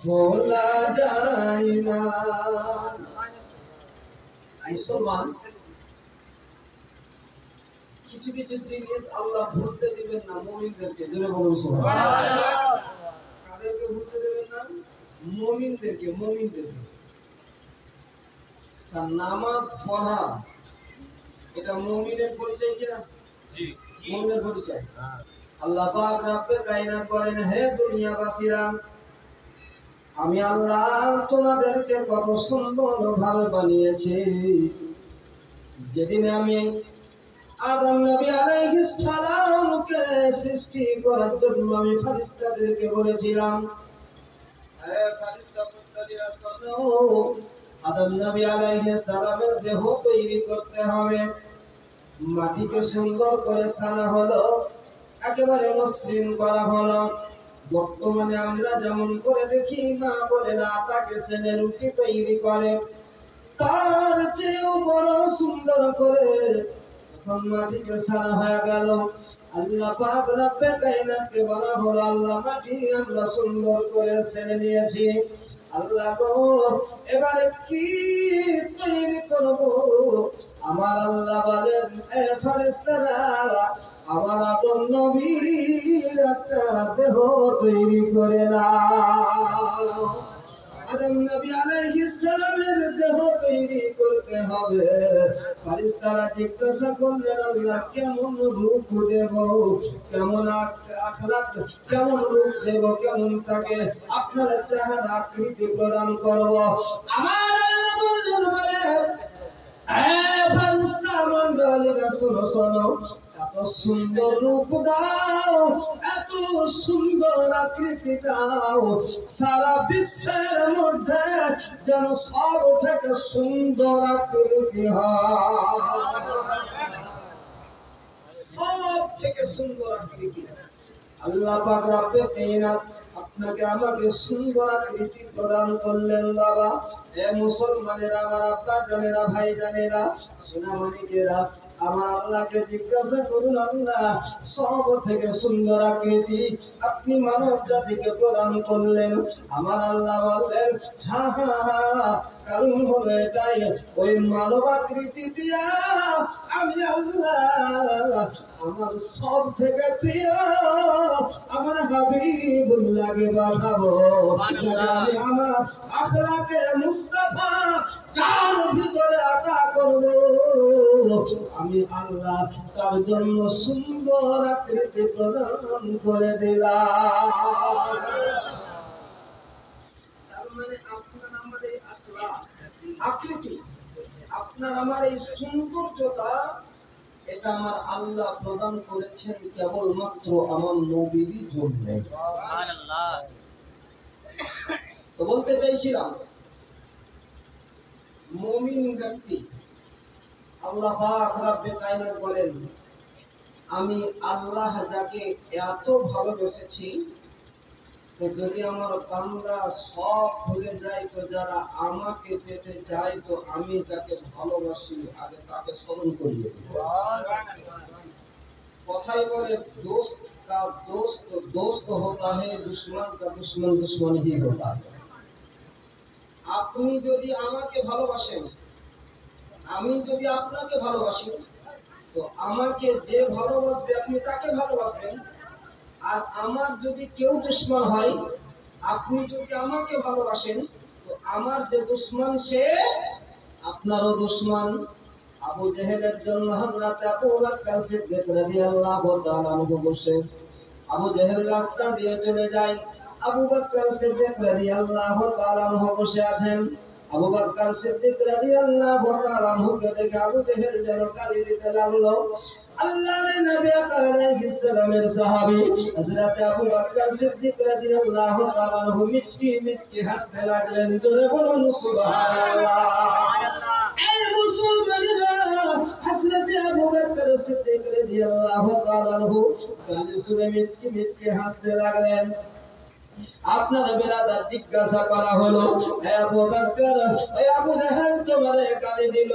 ভোলা যায় না। মুসলমান কিছু কিছু জিনিস আল্লাহ ভুলতে দিবেন না মুমিনদেরকে। জোরে বলুন সুবহানাল্লাহ। কাদেরকে ভুলতে দেবেন না? মুমিনদেরকে। নামাজ পড়া এটা মুমিনের পরিচয় কিনা? জি, মুমিনের পরিচয়। আল্লাহ পাক রব্বে কায়নাত বলেন, হে দুনিয়াবাসীরা, আমি আল্লাহ তোমাদেরকে কত সুন্দরভাবে বানিয়েছি। যেদিন আমি আদম নবী আলাইহিস সালামকে সৃষ্টি করার জন্য আমি ফেরেশতাদেরকে বলেছিলাম, হে ফেরেশতা পুত্ররা শোনো, আদম নবী আলাইহিস সালামের দেহ তৈরি করতে হবে। মাটিকে সুন্দর করে সানা হলো, একেবারে মসৃণ করা হলো। বর্তমানে আমরা যেমন করে দেখি মা বোনেরা আটাকে সেনে রুটি তৈরি করে, তার চেয়েও বড় সুন্দর করে যখন মাটিকে সারা হয়ে গেল, আল্লাহ পাক রব্বে কায়নাতকে বলা হলো, আল্লাহ মাটি আমরা সুন্দর করে সেনে নিয়েছি। আল্লাহ গো, এবারে কি তৈরি করব? আমার আল্লাহ বলেন, এ ফেরেশতারা, আমার আদম নবীর একটা দেহ তৈরি করে নাও। আদম নবী আলাইহিস সালামের দেহ তৈরি করতে হবে। ফেরেশতারা জিজ্ঞাসা করলেন, আল্লাহ কেমন রূপ দেব, কেমন আখলাক, কেমন রূপ দেব, কেমন তাকে আপনার চেহারা আকৃতি প্রদান করব? আমার আল্লাহ বললেন, বলে ফেরেশতা মণ্ডলীরা শোনো শোনো, এত সুন্দর রূপ দাও, এত সুন্দর আকৃতি দাও, সারা বিশ্বের মধ্যে যেন সব থেকে সুন্দর আকৃতি হয়, সব থেকে সুন্দর আকৃতি। আল্লাহ পাক রব্বে কায়নাত আপনাকে আমাকে সুন্দর আকৃতি প্রদান করলেন। বাবা, হে মুসলমানেরা, আমার আব্বা জানেরা, ভাই জানেরা, সোনামণিকেরা, আমার আল্লাহকে জিজ্ঞাসা করুন, আল্লাহ সব থেকে সুন্দর আকৃতি আপনি মানব জাতিকে প্রদান করলেন। আমার আল্লাহ বললেন, হা হা হা, কারণ হলো এটাই, ওই মানব আকৃতি দিয়া আমি আল্লাহ আমার সব থেকে প্রিয় আমার হাবিবুল্লাহকে বানাবো। আমি আমার আখলাকে মুস্তাফা যার ভিতরে আতা করব, আমি আল্লাহ তার জন্য সুন্দর আকৃতি প্রদান করে দিলাম। তার মানে আপনার আমার এই আখলাক, আকৃতি, আপনার আমার এই সৌন্দর্যতা, এটা আমার আল্লাহ প্রদান করেছেন কেবলমাত্র আমার নবীর জন্য। সুবহানাল্লাহ। তো বলতে চাইছিলাম, মুমিন ব্যক্তি, আল্লাহ পাক রব্বে কায়নাত বলেন, আমি আল্লাহ যাকে এত ভালোবেসেছি, তো যদি আমার বান্দা সব ভুলে যায়, তো যারা আমাকে পেতে চায়, তো আমি যাকে ভালোবাসি আগে তাকে স্মরণ করিয়ে দেব। কথাই বলে, দোস্ত का दोस्त दोस्त होता है, दुश्मन का दुश्मन दुश्मन ही होता है। আপনি যদি আমাকে ভালোবাসেন, আমি যদি আপনাকে ভালোবাসি, তো আমাকে যে ভালোবাসবে আপনি তাকে ভালোবাসবেন। আর আমার যদি কেউ দুশ্মন হয়, আপনি যদি আমাকে ভালোবাসেন, তো আমার যে দুশ্মন সে আপনারও দুশ্মন। আবু জেহেলের জন্য হযরত আবু বকর সিদ্দিক রাদিয়াল্লাহু তাআলা আনহু বসে, আবু জেহেল রাস্তা দিয়ে চলে যায়, আবু বকর সিদ্দিক রাদিয়াল্লাহু তাআলা আনহু বসে আছেন। আবু বকর সিদ্দিক রাদিয়াল্লাহু তাআলা আনহুকে দেখে আবু জেহেল যেন কালি দিতে লাগলো। আল্লাহর নবী আলাইহিস সালামের সাহাবী হযরত আবু বকর সিদ্দিক রাদিয়াল্লাহু তাআলা আনহু মিচকি মিচকি হাসতে লাগলেন। জোরে বলুন সুবহানাল্লাহ। এই মুসলমানেরা, হযরত আবু বকর সিদ্দিক রাদিয়াল্লাহু তাআলা আনহু কানে শুনে মিচকি মিচকি হাসতে লাগলেন। আপনার বেরাদার জিজ্ঞাসা করা হলো, হে আবু বকর, ওই আবু জাহেল তোমারে গালি দিল,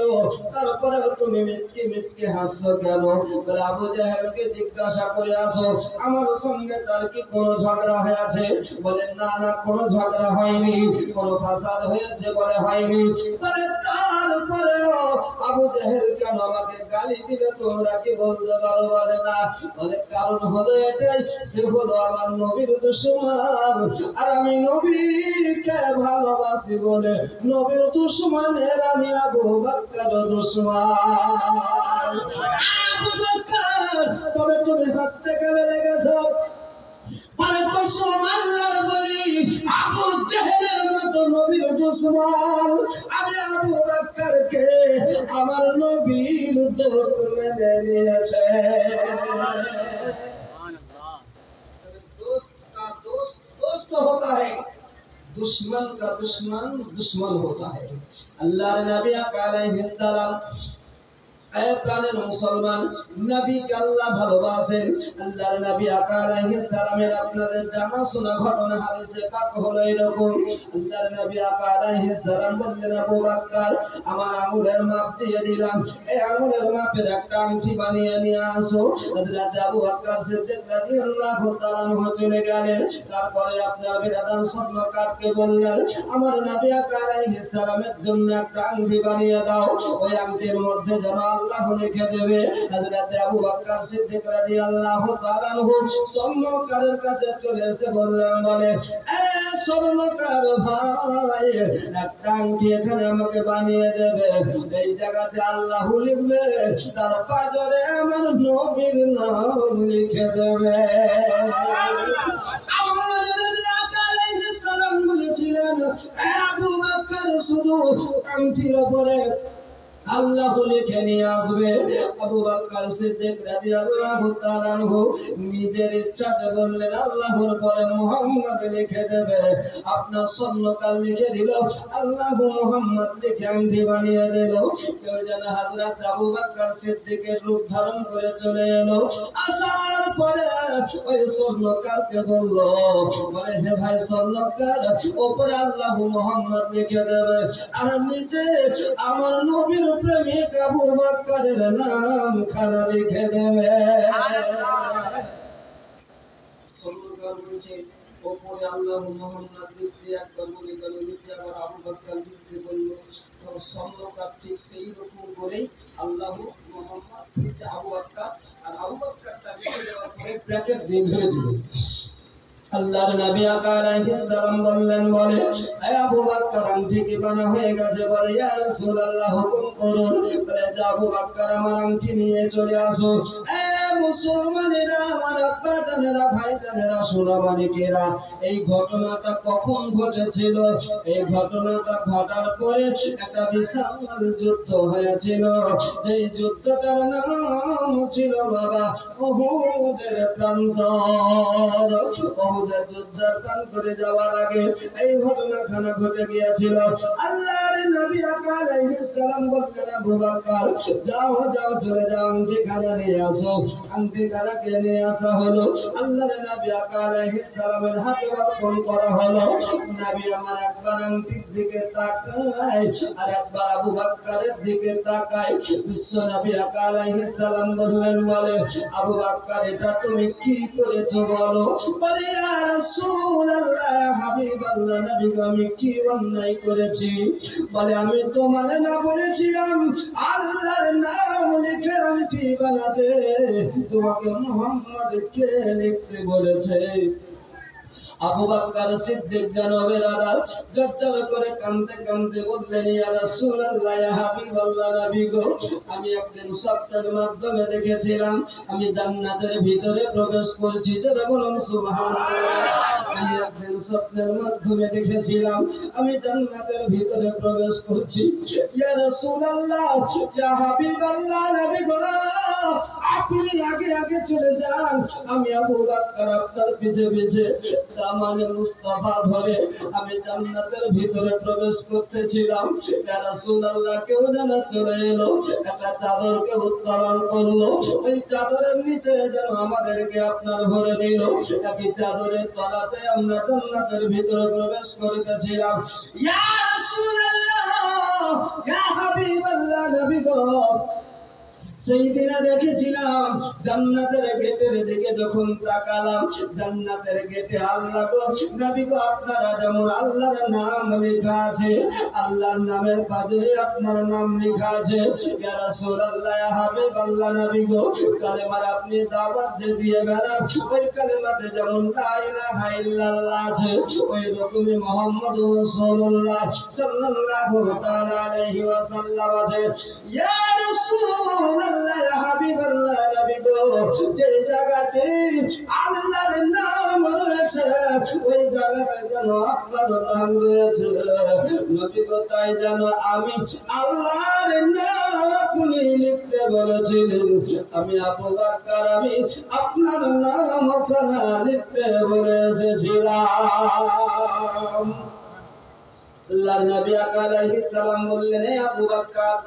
তারপরেও তুমি মিচকি মিচকি হাসছো কেন? বলে আবু জাহেলকে জিজ্ঞাসা করে আসো আমার সঙ্গে তার কি কোনো ঝগড়া হয়েছে? বলে না না, কোনো ঝগড়া হয়নি। কোনো ফাসাদ হয়েছে? বলে হয়নি। বলে তারপরেও আবু জাহেল কেন আমাকে গালি দিলে তোমরা কি বলতে পারো? বলে না। বলে কারণ হলো এটাই, সে হলো আমার নবীর দুশমন, আর আমি নবীকে ভালোবাসি বলে নবীর দুশমনের আমি আবু বকর দুশমন। আবু বকর, তবে তুমি হাসতে কেমন লেগেছো? বলে কসম আল্লাহর বলি, আবু জাহেলের মতো নবীর দুশমন আমি আবু বকরকে আমার নবীর দোস্ত মেনে নিয়েছে। दोस्त का दोस्त दोस्त होता है, दुश्मन का दुश्मन दुश्मन होता है। अल्लाह नबी अलैहिस सलाम প্রাণের মুসলমান নবীকে আল্লাহ ভালোবাসেন। আল্লাহর নবী আলাইহিস সালামের আপনাদের জানা শোনা ঘটনা হাদিসে পাক হলো এরকম। আল্লাহর নবী আলাইহিস সালাম বললেন, আবু বকর আমার আঙুলের মাপ দিয়ে দিলাম, এই আঙুলের মাপের একটা আংটি বানিয়ে নিয়ে আসো। হযরত আবু বকর সিদ্দিক রাদিয়াল্লাহু তাআলা আনহু চলে গেলেন। তারপরে আপনার বিরাদান স্বর্ণকারকে বললেন, আমার নবী আলাইহিস সালামের জন্য একটা আংটি বানিয়ে দাও, ওই আংটির মধ্যে যেন আল্লাহ লিখে দেবে। হযরত আবু বকর সিদ্দিক রাদিয়াল্লাহু তাআলা আনহু স্বর্ণকারের কাছে চলে এসে বললেন, বলে এ স্বর্ণকার ভাই, একটা আংটি এখানে আমাকে বানিয়ে দেবে, এই জায়গাতে আল্লাহ লিখবে, তার পাজরে আমার নবীর নাম লিখে দেবে। আমার নবী আলাইহিস সালাম বলেছিলেন, আবু বকর শুধু আংটির উপরে আল্লাহ লিখে নিয়ে আসবে। আবু বকর সিদ্দিক রাদিয়াল্লাহু তাআলা আনহু নিজের ইচ্ছাতে বললেন, আল্লাহর পরে মুহাম্মদ লিখে দেবে। আপনার স্বর্ণকার লিখে দিল, আল্লাহ মুহাম্মদ লিখে আংটি বানিয়ে দিল। কেউ যেন হযরত আবু বকর সিদ্দিকের রূপ ধারণ করে চলে এলো। আসার পরে ওই স্বর্ণকারকে বলল, বলে হে ভাই স্বর্ণকার, ওপরে আল্লাহ মুহাম্মদ লিখে দেবে, আর নিচে আমার নবীর প্রেমিক আবু বকরের নাম খানা লিখে দেবে। স্বর্ণকার বলছে, ওপরে আল্লাহ মুহাম্মদ লিখতে একবার বলে গেল, নিচে আবার আবু বকর লিখতে বলল। স্বর্ণকার ঠিক সেই রকম করেই আল্লাহ মুহাম্মদ নিচে আবু বকর, আর আবু বকরটা লিখে দেওয়ার পরে ব্র্যাকেট দিয়ে ধরে দিল। আল্লাহর নবী আলাইহিস সালাম বললেন, বলে হে আবু বকর আংটি কি বানা হয়ে গেছে? বলে ইয়া রাসূলুল্লাহ হুকুম করুন। বলে যে আবু বকর আমার আংটি নিয়ে চলে আসো। এ মুসলমানেরা, আমার আব্বা জানেরা, ভাই জানেরা, সোনা মানিকেরা, এই ঘটনাটা কখন ঘটেছিল? এই ঘটনাটা ঘটার পরে একটা বিশাল যুদ্ধ হয়েছিল। এই যুদ্ধটার নাম ছিল বাবা উহুদের প্রান্তর। উহুদের যুদ্ধের প্রান্তরে যাওয়ার আগে এই ঘটনাখানা ঘটে গিয়েছিল। আল্লাহর নবী আলাইহিস সালাম বললেন, আবু বকর যাও যাও চলে যাও, আংটিখানা নিয়ে আসো। আংটিখানাকে নিয়ে আসা হলো। আল্লাহর নবী আলাইহিস সালামের হাতে অর্পণ করা হলো। নবী আমার একবার আংটির দিকে তাকায়, আর একবার আবু বকরের দিকে তাকায়। বিশ্ব নবী আলাইহিস সালাম বললেন, বলে আবু বকর এটা তুমি কি করেছো বলো? বলে ইয়া রাসূলুল্লাহ, হাবিবাল্লাহ, নবী গো আমি কি অন্যায় করেছি? বলে আমি তোমার না বলেছিলাম আল্লাহর নাম লিখে আংটি বানাতে, তোমাকে মুহাম্মদ কে লিখতে বলেছে? আবু বকর সিদ্দিক জনাবের আদার জজ্জল করে কাঁদতে কাঁদতে বললেন, ইয়া রাসূলুল্লাহ, ইয়া হাবিবাল্লাহ, নবী গো আমি একদিন স্বপ্নের মাধ্যমে দেখেছিলাম আমি জান্নাতের ভিতরে প্রবেশ করছি। যারা বলুন সুবহানাল্লাহ। আমি একদিন স্বপ্নের মাধ্যমে দেখেছিলাম আমি জান্নাতের ভিতরে প্রবেশ করছি। ইয়া রাসূলুল্লাহ, ইয়া হাবিবাল্লাহ, নবী গো আপনি আগে আগে চলে যান, আমি আবু বকর আপনার পিছে পিছে দামানে মুস্তাফা ধরে আমি জান্নাতের ভিতরে প্রবেশ করতেছিলাম, ইয়া রাসূলুল্লাহ কেউ যেন চলে এলো, একটা চাদরকে উত্তোলন করলো, ওই চাদরের নিচে যেন আমাদেরকে আপনার ভরে নিল। একই চাদরের তলাতে আমরা জান্নাতের ভিতরে প্রবেশ করতেছিলাম। ইয়া রাসূলুল্লাহ, ইয়া হাবিবাল্লাহ, নবী গো, সেই দিনে দেখেছিলাম জান্নাতের গেটের দিকে যখন তাকালাম, জান্নাতের গেটে আল্লাহ গো, নবী গো, আপনারা যেমন আল্লাহর নাম লেখা আছে, আল্লাহর নামের পাশে আপনার নাম লেখা আছে। ইয়া রাসূলুল্লাহ, ইয়া হাবিবাল্লাহ, নবী গো, কালেমার আপনি দাওয়াত যে দিয়ে বেড়ান, ওই কালেমাতে যেমন লা ইলাহা ইল্লাল্লাহ আছে, ওই রকমই মুহাম্মদুর রাসূলুল্লাহ সাল্লাল্লাহু তাআলা আলাইহি ওয়াসাল্লাম আছে। ইয়া রাসূলুল্লাহ, ইয়া হাবিবাল্লাহ, নবী গো, যে জায়গাতে আল্লাহর নাম রয়েছে ওই জায়গাতে যেন আপনার নাম রয়েছে। নবী গো, তাই যেন আমি আল্লাহর নাম আপনি লিখতে বলেছিলেন, আমি আবু বকর আমি আপনার নাম ওখানে লিখতে বলে এসেছিলাম। আল্লাহর নবী আলাইহিস সালাম বললেন, হে আবু বকর,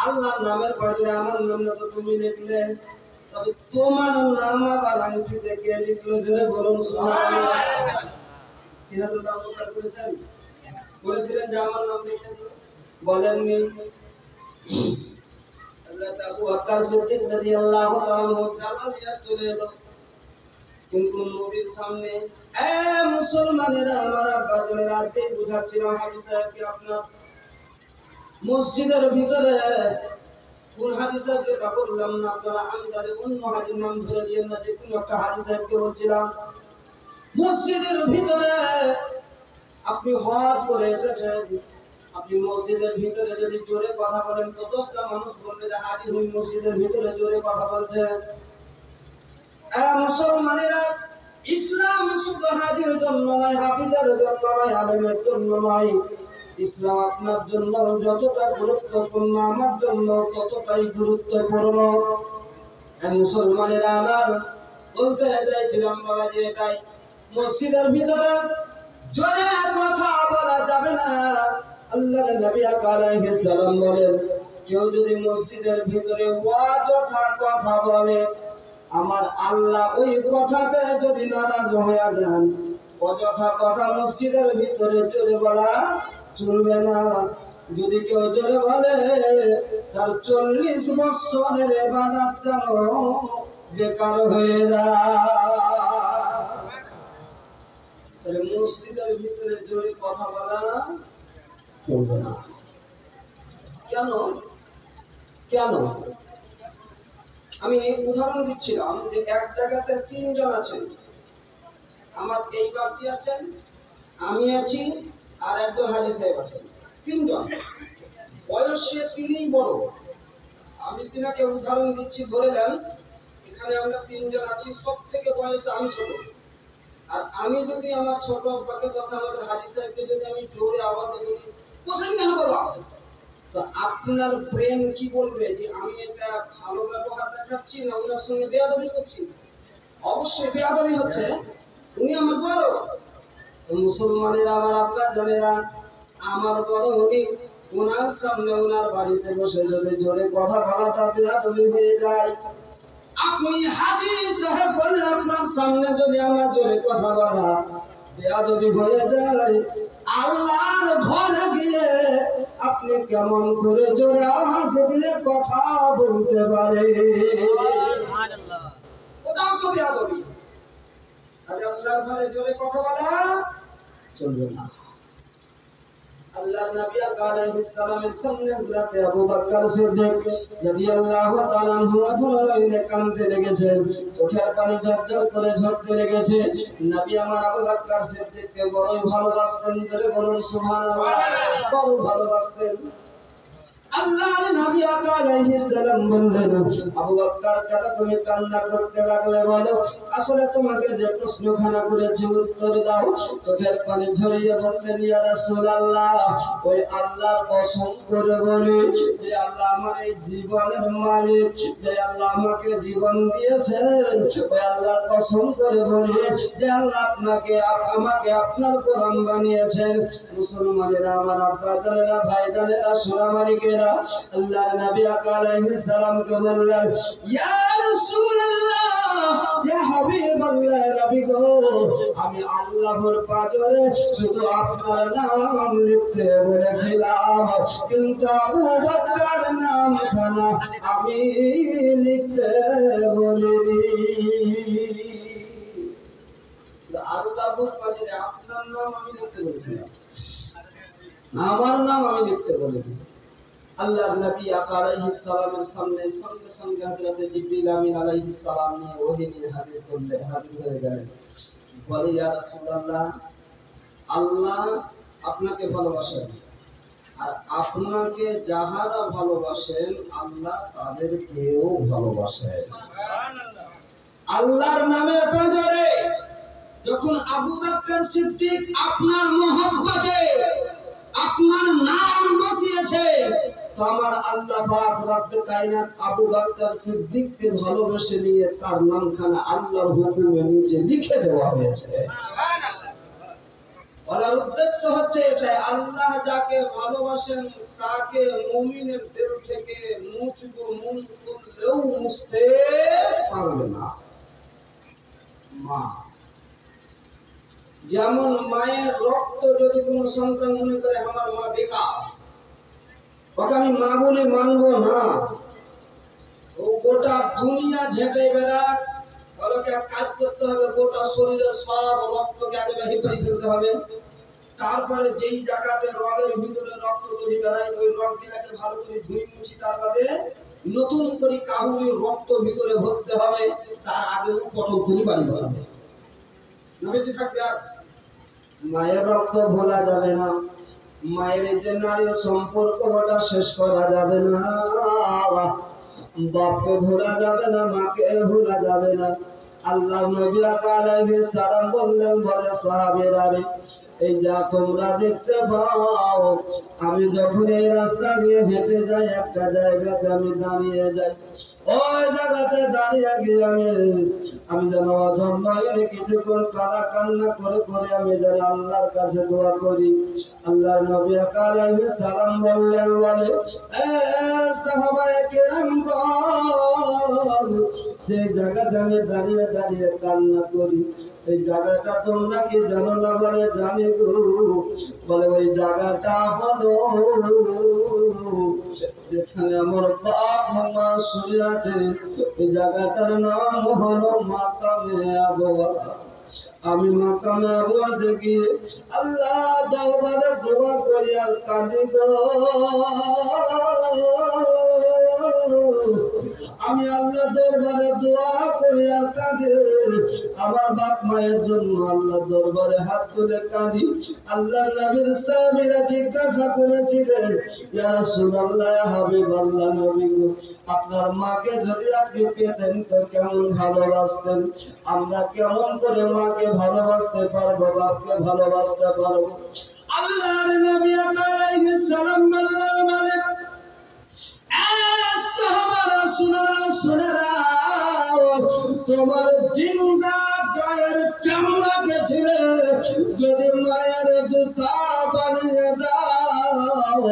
আল্লাহর নামের পাশে আমার নামটা তো তুমি লিখলে, তবে তোমার নাম আবার আংটিতে কে লিখলো? জোরে বলুন সুবহানাল্লাহ। কি হযরত আবু বকর করেছেন? বলেছিলেন যে আমার নাম লিখে দিও? বলেননি। হযরত আবু বকর সিদ্দিক রাদিয়াল্লাহু তাআলা জালালিয়া চলে এলো, কিন্তু নবীর সামনে, এ মুসলমানেরা, আমার আব্বাজানেরা, আজকে বুঝাচ্ছিলাম হাজী সাহেবকে আপনার মসজিদের ভিতরে কোন হাজী সাহেবকে তা বললাম না, আপনারা আন্দাজে অন্য হাজীর নাম ধরে দিয়েন না, যে কোন একটা হাজী সাহেবকে বলছিলাম। মসজিদের ভিতরে আপনি হজ করে এসেছেন, আপনি মসজিদের ভিতরে যদি জোরে কথা বলেন তো 10টা মানুষ বলবে যে হাজী ওই মসজিদের ভিতরে জোরে কথা বলছে। মুসলমানেরা, ইসলাম শুধু হাজীর জন্য নয়, হাফিজের জন্য নয়, আলেমের জন্য নয়। ইসলাম আপনার জন্য যতটা গুরুত্বপূর্ণ, আমার জন্য ততটাই গুরুত্বপূর্ণ। মুসলমানেরা, আমার বলতে চাইছিলাম বাবা যে এটাই, মসজিদের ভিতরে জোরে কথা বলা যাবে না। আল্লাহর নবী আলাইহিস সালাম বলেন, কেউ যদি মসজিদের ভিতরে অযথা কথা বলে, আমার আল্লাহ ওই কথাতে যদি নারাজ হয়ে যান, অযথা কথা মসজিদের ভিতরে জোরে বলা চলবে না। যদি কেউ জোরে বলে, তার 40 বছরের ইবাদত যেন বেকার হয়ে যায়। মসজিদের ভিতরে জোরে কথা বলা চলবে না। কেন? কেন? আমি উদাহরণ দিচ্ছিলাম যে এক জায়গাতে 3 জন আছেন, আমার এই বাড়ি আছেন, আমি আছি, আর একজন হাজী সাহেব আছেন। 3 জন, বয়সে তিনিই বড়। আমি তিনাকে উদাহরণ দিচ্ছি, ধরলেন এখানে আমরা 3 জন আছি, সব থেকে বয়সে আমি ছোট। আর আমি যদি আমার ছোট বাকি কথা আমাদের হাজী সাহেবকে যদি আমি জোরে আওয়াজে বলি, কোথায় কেন বলবো, তো আপনার ব্রেন কি বলবে যে আমি এটা ভালো ব্যবহার দেখাচ্ছি না ওনার সঙ্গে বেয়াদবি করছি? অবশ্যই বেয়াদবি হচ্ছে, উনি আমার বড়। মুসলমানেরা, আমার আপনার জানেরা, আমার বড় উনি, ওনার সামনে ওনার বাড়িতে বসে যদি জোরে কথা বলাটা বেয়াদবি হয়ে যায়, আপনি হাজী সাহেব বলে আপনার সামনে যদি আমার জোরে কথা বলা বেয়াদবি হয়ে যায়, আল্লাহর ঘরে গিয়ে আপনি কেমন করে জোরে আওয়াজ দিয়ে কথা বলতে পারে? ওটাও তো বেয়াদবি। আল্লাহর ঘরে জোরে কথা বলা চলবে না। আল্লাহর নবী আলাইহিস সালামের সামনে হযরত আবু বকর সিদ্দিক রাদিয়াল্লাহু তাআলা আনহু আজরাইলে কাঁদতে লেগেছেন, চোখের পানি ঝরঝর করে ঝরতে লেগেছে। নবী আমার আবু বকর সিদ্দিককে বড়ই ভালোবাসতেন, জোরে বলুন সুবহানাল্লাহ। বড় ভালোবাসতেন। আল্লাহর নবী আলাইহিস সালাম বললেন, আবু বকর কেন তুমি কান্না করতে লাগলে বলো? আসলে তোমাকে যে প্রশ্নখানা করেছি উত্তর দাও। চোখের পানি ঝরিয়ে বললেন, ইয়া রাসূলুল্লাহ, ওই আল্লাহর কসম করে বলি যে আল্লাহ আমার এই জীবনের মালিক, যে আল্লাহ আমাকে জীবন দিয়েছেন, ওই আল্লাহর কসম করে বলি যে আল্লাহ আমাকে আপনার গোলাম বানিয়েছেন। মুসলমানেরা, আমার আব্বা জানেরা, ভাই জানেরা, সোনামানিকেরা, আল্লাহর নবী আলাইহিস সালামকে বললেন, ইয়া রাসূলুল্লাহ, ইয়া হাবিবাল্লাহ, নবী গো, আমি আল্লাহর পাজরে শুধু আপনার নাম লিখতে বলেছিলাম, কিন্তু আবু বকর নামখানা আমি লিখতে বলিনি। আল্লাহর পাজরে আপনার নাম আমি লিখতে বলেছিলাম, আমার নাম আমি লিখতে বলিনি। আল্লাহর নবী আলাইহিস সালামের সামনে সঙ্গে সঙ্গে হযরত জিবরিল আমিন আলাইহিস সালাম নিয়ে ওহী নিয়ে হাজির হয়ে গেলেন। বলে, ইয়া রাসূলুল্লাহ, আল্লাহ আপনাকে ভালোবাসেন, আর আপনাকে যাহারা ভালোবাসেন আল্লাহ তাদেরকেও ভালোবাসেন। আল্লাহর নামের পাজরে যখন আবু বকর সিদ্দিক আপনার মহব্বতে আপনার নাম বসিয়েছে, তো আমার আল্লাহ পাক রব্বে কায়নাত আবু বকর সিদ্দিককে ভালোবেসে নিয়ে তার নামখানা আল্লাহর হুকুমের নিচে লিখে দেওয়া হয়েছে। বলার উদ্দেশ্য হচ্ছে এটা, আল্লাহ যাকে ভালোবাসেন তাকে মুমিনের দিল থেকে মুছবো মুন করলেও মুছতে পারবে না। মা যেমন মায়ের রক্ত যদি কোনো সন্তান মনে করে আমার মা বেকার, ওকে আমি মা বলে মানবো না। ও গোটা দুনিয়া ঝেঁটে বেড়াক, ওকে কাজ করতে হবে, গোটা শরীরের সব রক্তকে আগে বাহির করে ফেলতে হবে। তারপরে যেই জায়গাতে রগের ভিতরে রক্ত তৈরি বেড়ায়, ওই রগগুলাকে ভালো করে ধুই মুছি, তারপরে নতুন করে কাহুরির রক্ত ভিতরে ভরতে হবে। তার আগে পটল তুলি বাড়ি হবে না, বেঁচে থাকবে। আর মায়ের রক্ত ভোলা যাবে না, মায়ের যে নারীর সম্পর্ক ওটা শেষ করা যাবে না, বাপকে ভোলা যাবে না, মাকে ভোলা যাবে না। আল্লাহ নবী আলাইহিস সালাম বললেন, বলে সাহাবীরা, এই যা তোমরা দেখতে পাও, আমি যখন এই রাস্তা দিয়ে হেঁটে যাই, একটা জায়গাতে আমি দাঁড়িয়ে যাই, ওই জায়গাতে দাঁড়িয়ে গিয়ে আমি যেন অজন্মে কিছুক্ষণ কান্না করে করে আমি যেন আল্লাহর কাছে দোয়া করি। আল্লাহর নবী আলাইহিস সালাম বললেন, বলে সাহাবায়ে কেরামগণ, যে জায়গাতে আমি দাঁড়িয়ে দাঁড়িয়ে কান্না করি, এই জায়গাটা তোমরা কি জানো না? বলে জানি গো। বলে ওই জায়গাটা হলো যেখানে আমার বাপ মা শুয়ে আছে, এই জায়গাটার নাম হলো মাকামে আবওয়া। আমি মাকামে আবওয়া দেখি আল্লাহ দরবারে দোয়া করি আর কাঁদি গো। আমি আল্লাহ দরবারে দোয়া করি আর কাঁদি, আমার বাপ মায়ের জন্য আল্লাহ দরবারে হাত তুলে কাঁদি। আল্লাহ নবীর সাহাবীরা জিজ্ঞাসা করেছিলেন, ইয়া রাসূলুল্লাহ, ইয়া হাবিবাল্লাহ, নবী গো, আপনার মাকে যদি আপনি পেতেন তো কেমন ভালোবাসতেন? আমরা কেমন করে মাকে ভালোবাসতে পারবো, বাপকে ভালোবাসতে পারবো? আল্লাহর নবী আলাইহিস সালাম বললেন, মালিক তোমার জিন্দা গায়ের চামড়াকে ছিঁড়ে যদি মায়ের জুতা বানিয়ে দাও,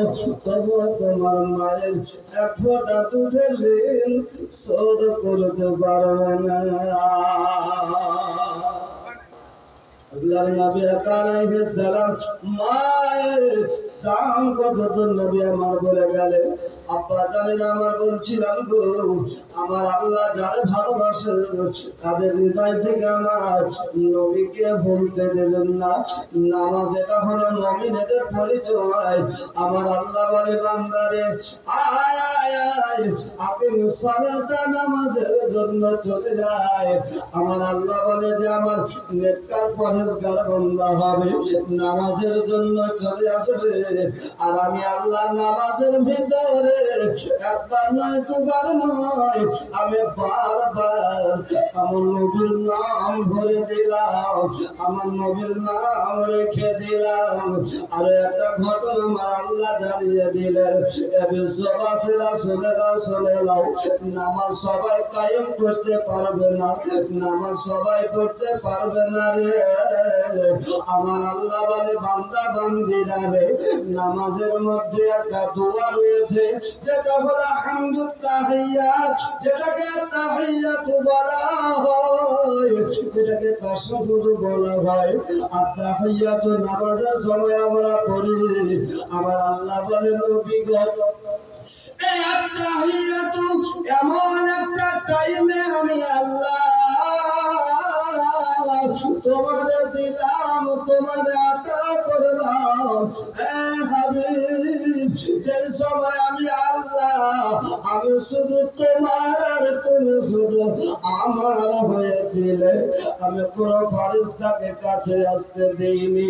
তবুও তোমার মায়ের এক ফোঁটা দুধের ঋণ শোধ করতে পারবে না। আল্লাহর নবী আলাইহিস সালাম মায়ের দাম কত তো নবী আমার বলে গেলেন। আব্বা জানেন, আমার বলছিলাম গো, আমার আল্লাহ যারা ভালোবাসে তাদের হৃদয় থেকে আমার নবীকে বলতে দেবেন না। নামাজ এটা হলো মুমিনদের পরিচয়। আমার আল্লাহ বলে, বান্দারে আয় আয় আয়, আকিম সালাতা, নামাজের জন্য চলে যায়। আমার আল্লাহ বলে যে আমার নেককার পরহেজগার বান্দা হবে, নামাজের জন্য চলে আসবে। আর আমি আল্লাহ নামাজের ভিতরে একবার নয় দুবার নয় আমি বারবার আমার নবীর নাম ভরে দিলাম, আমার নবীর নাম রেখে দিলাম। আর একটা ঘটনা আমার আল্লাহ জানিয়ে দিলেন, বিশ্ববাসীরা শুনে নাও, নামাজ সবাই কায়েম করতে পারবে না, নামাজ সবাই পড়তে পারবে না রে। আমার আল্লাহ বলে বান্দা বান্দিরা রে, নামাজের মধ্যে একটা দোয়া রয়েছে যেটা বলা হামদুত তাহিয়াত, যেটাকে তাহিয়াত বলা হয়, যেটাকে তাশাহুদ বলা হয়। আর তাহিয়াত নামাজের সময় আমরা পড়ি। আমার আল্লাহ বলে নবী গো, এই তাহিয়াত এমন একটা টাইমে আমি আল্লাহ তোমারে দিলাম, তোমারে আতা করলাম। হাবিব, যে সময় আমি আল্লাহ, আমি শুধু তোমার আর তুমি শুধু আমার হয়েছিলে, আমি কোন ফেরেশতাকে কাছে আসতে দেইনি।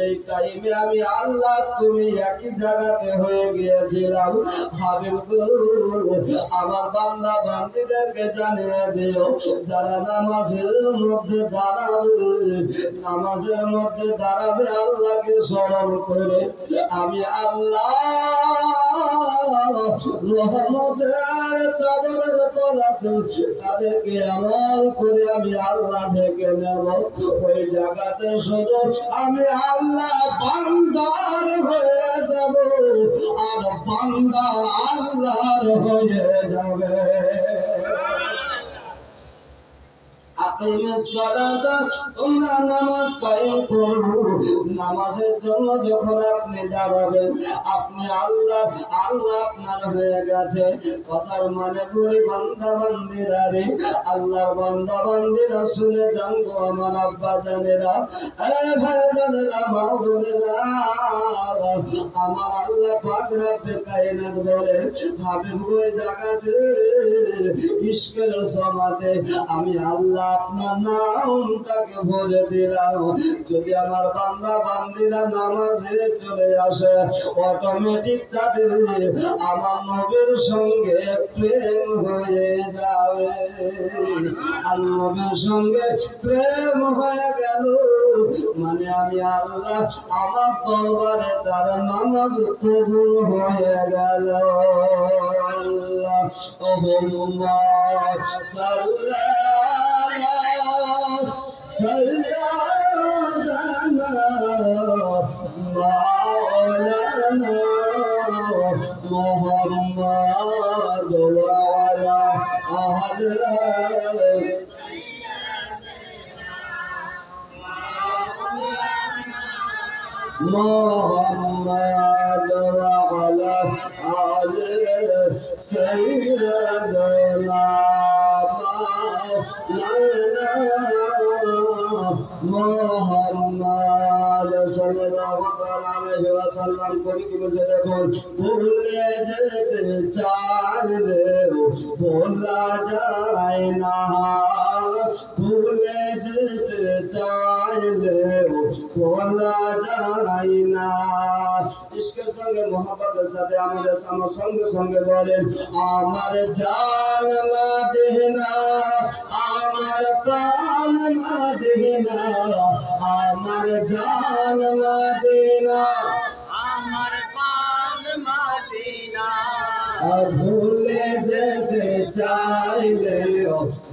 এই টাইমে আমি আল্লাহ তুমি একই জায়গাতে হয়ে গিয়েছিলাম। হাবিব গো, আমার বান্দা বান্দীদেরকে জানিয়ে দিও, যারা নামাজের মধ্যে দাঁড়াবে, নামাজের মধ্যে দাঁড়াবে আল্লাহকে স্মরণ করে, আমি আল্লাহ রহমতের চাদরের তলাতে তাদেরকে এমন করে আমি আল্লাহ ঢেকে নেব, ওই জায়গাতে শুধু আমি আল্লাহ বান্দার হয়ে যাব আর বান্দা আল্লাহর হয়ে যাবে। তোমরা নামাজ কায়েম করো। নামাজের জন্য যখন আপনি দাঁড়াবেন, আপনি আল্লাহ আল্লাহ আপনার হয়ে গেছে। কথার মানে বলি বান্দা বান্দিরা রে, আল্লাহর বান্দা বান্দিরা শুনে জানবো আমার আব্বা জানেরা, ভাই জানেরা, মা বোনেরা, আমার আল্লাহ পাক রব্বে কায়নাত বলেন, হাবিব ওই জায়গাতে ইশকের সমাতে আমি আল্লাহ আপনার নামটাকে বলে দিলাম। যদি আমার বান্দা বান্দিরা নামাজে চলে আসে, অটোমেটিক তাদের আমার নবীর সঙ্গে প্রেম হয়ে যাবে। আর নবীর সঙ্গে প্রেম হয়ে গেল মানে আমি আল্লাহ আমার দরবারে তার নামাজ কবুল হয়ে গেল। আল্লাহ ওহুম্মা সাল্লাল্লাহু মাওলানা মুহাম্মদ ওয়া আলা আহলি محمد وعلى آل سيدنا مولانا محمد صلى الله عليه وسلم। কবি কি বলছে দেখুন, ভুলে যেতে চাইলে ভোলা যায় না, ভুলে যেতে চাইলে ভোলা যায় না। ইশকের সঙ্গে মোহাব্বতের সাথে আমাদের আমার সঙ্গে সঙ্গে বলেন, আমার জান মদিনা, আমার প্রাণ মদিনা, আমার জান মদিনা, আমার প্রাণ মদিনা। ভুলে যেতে চাইলে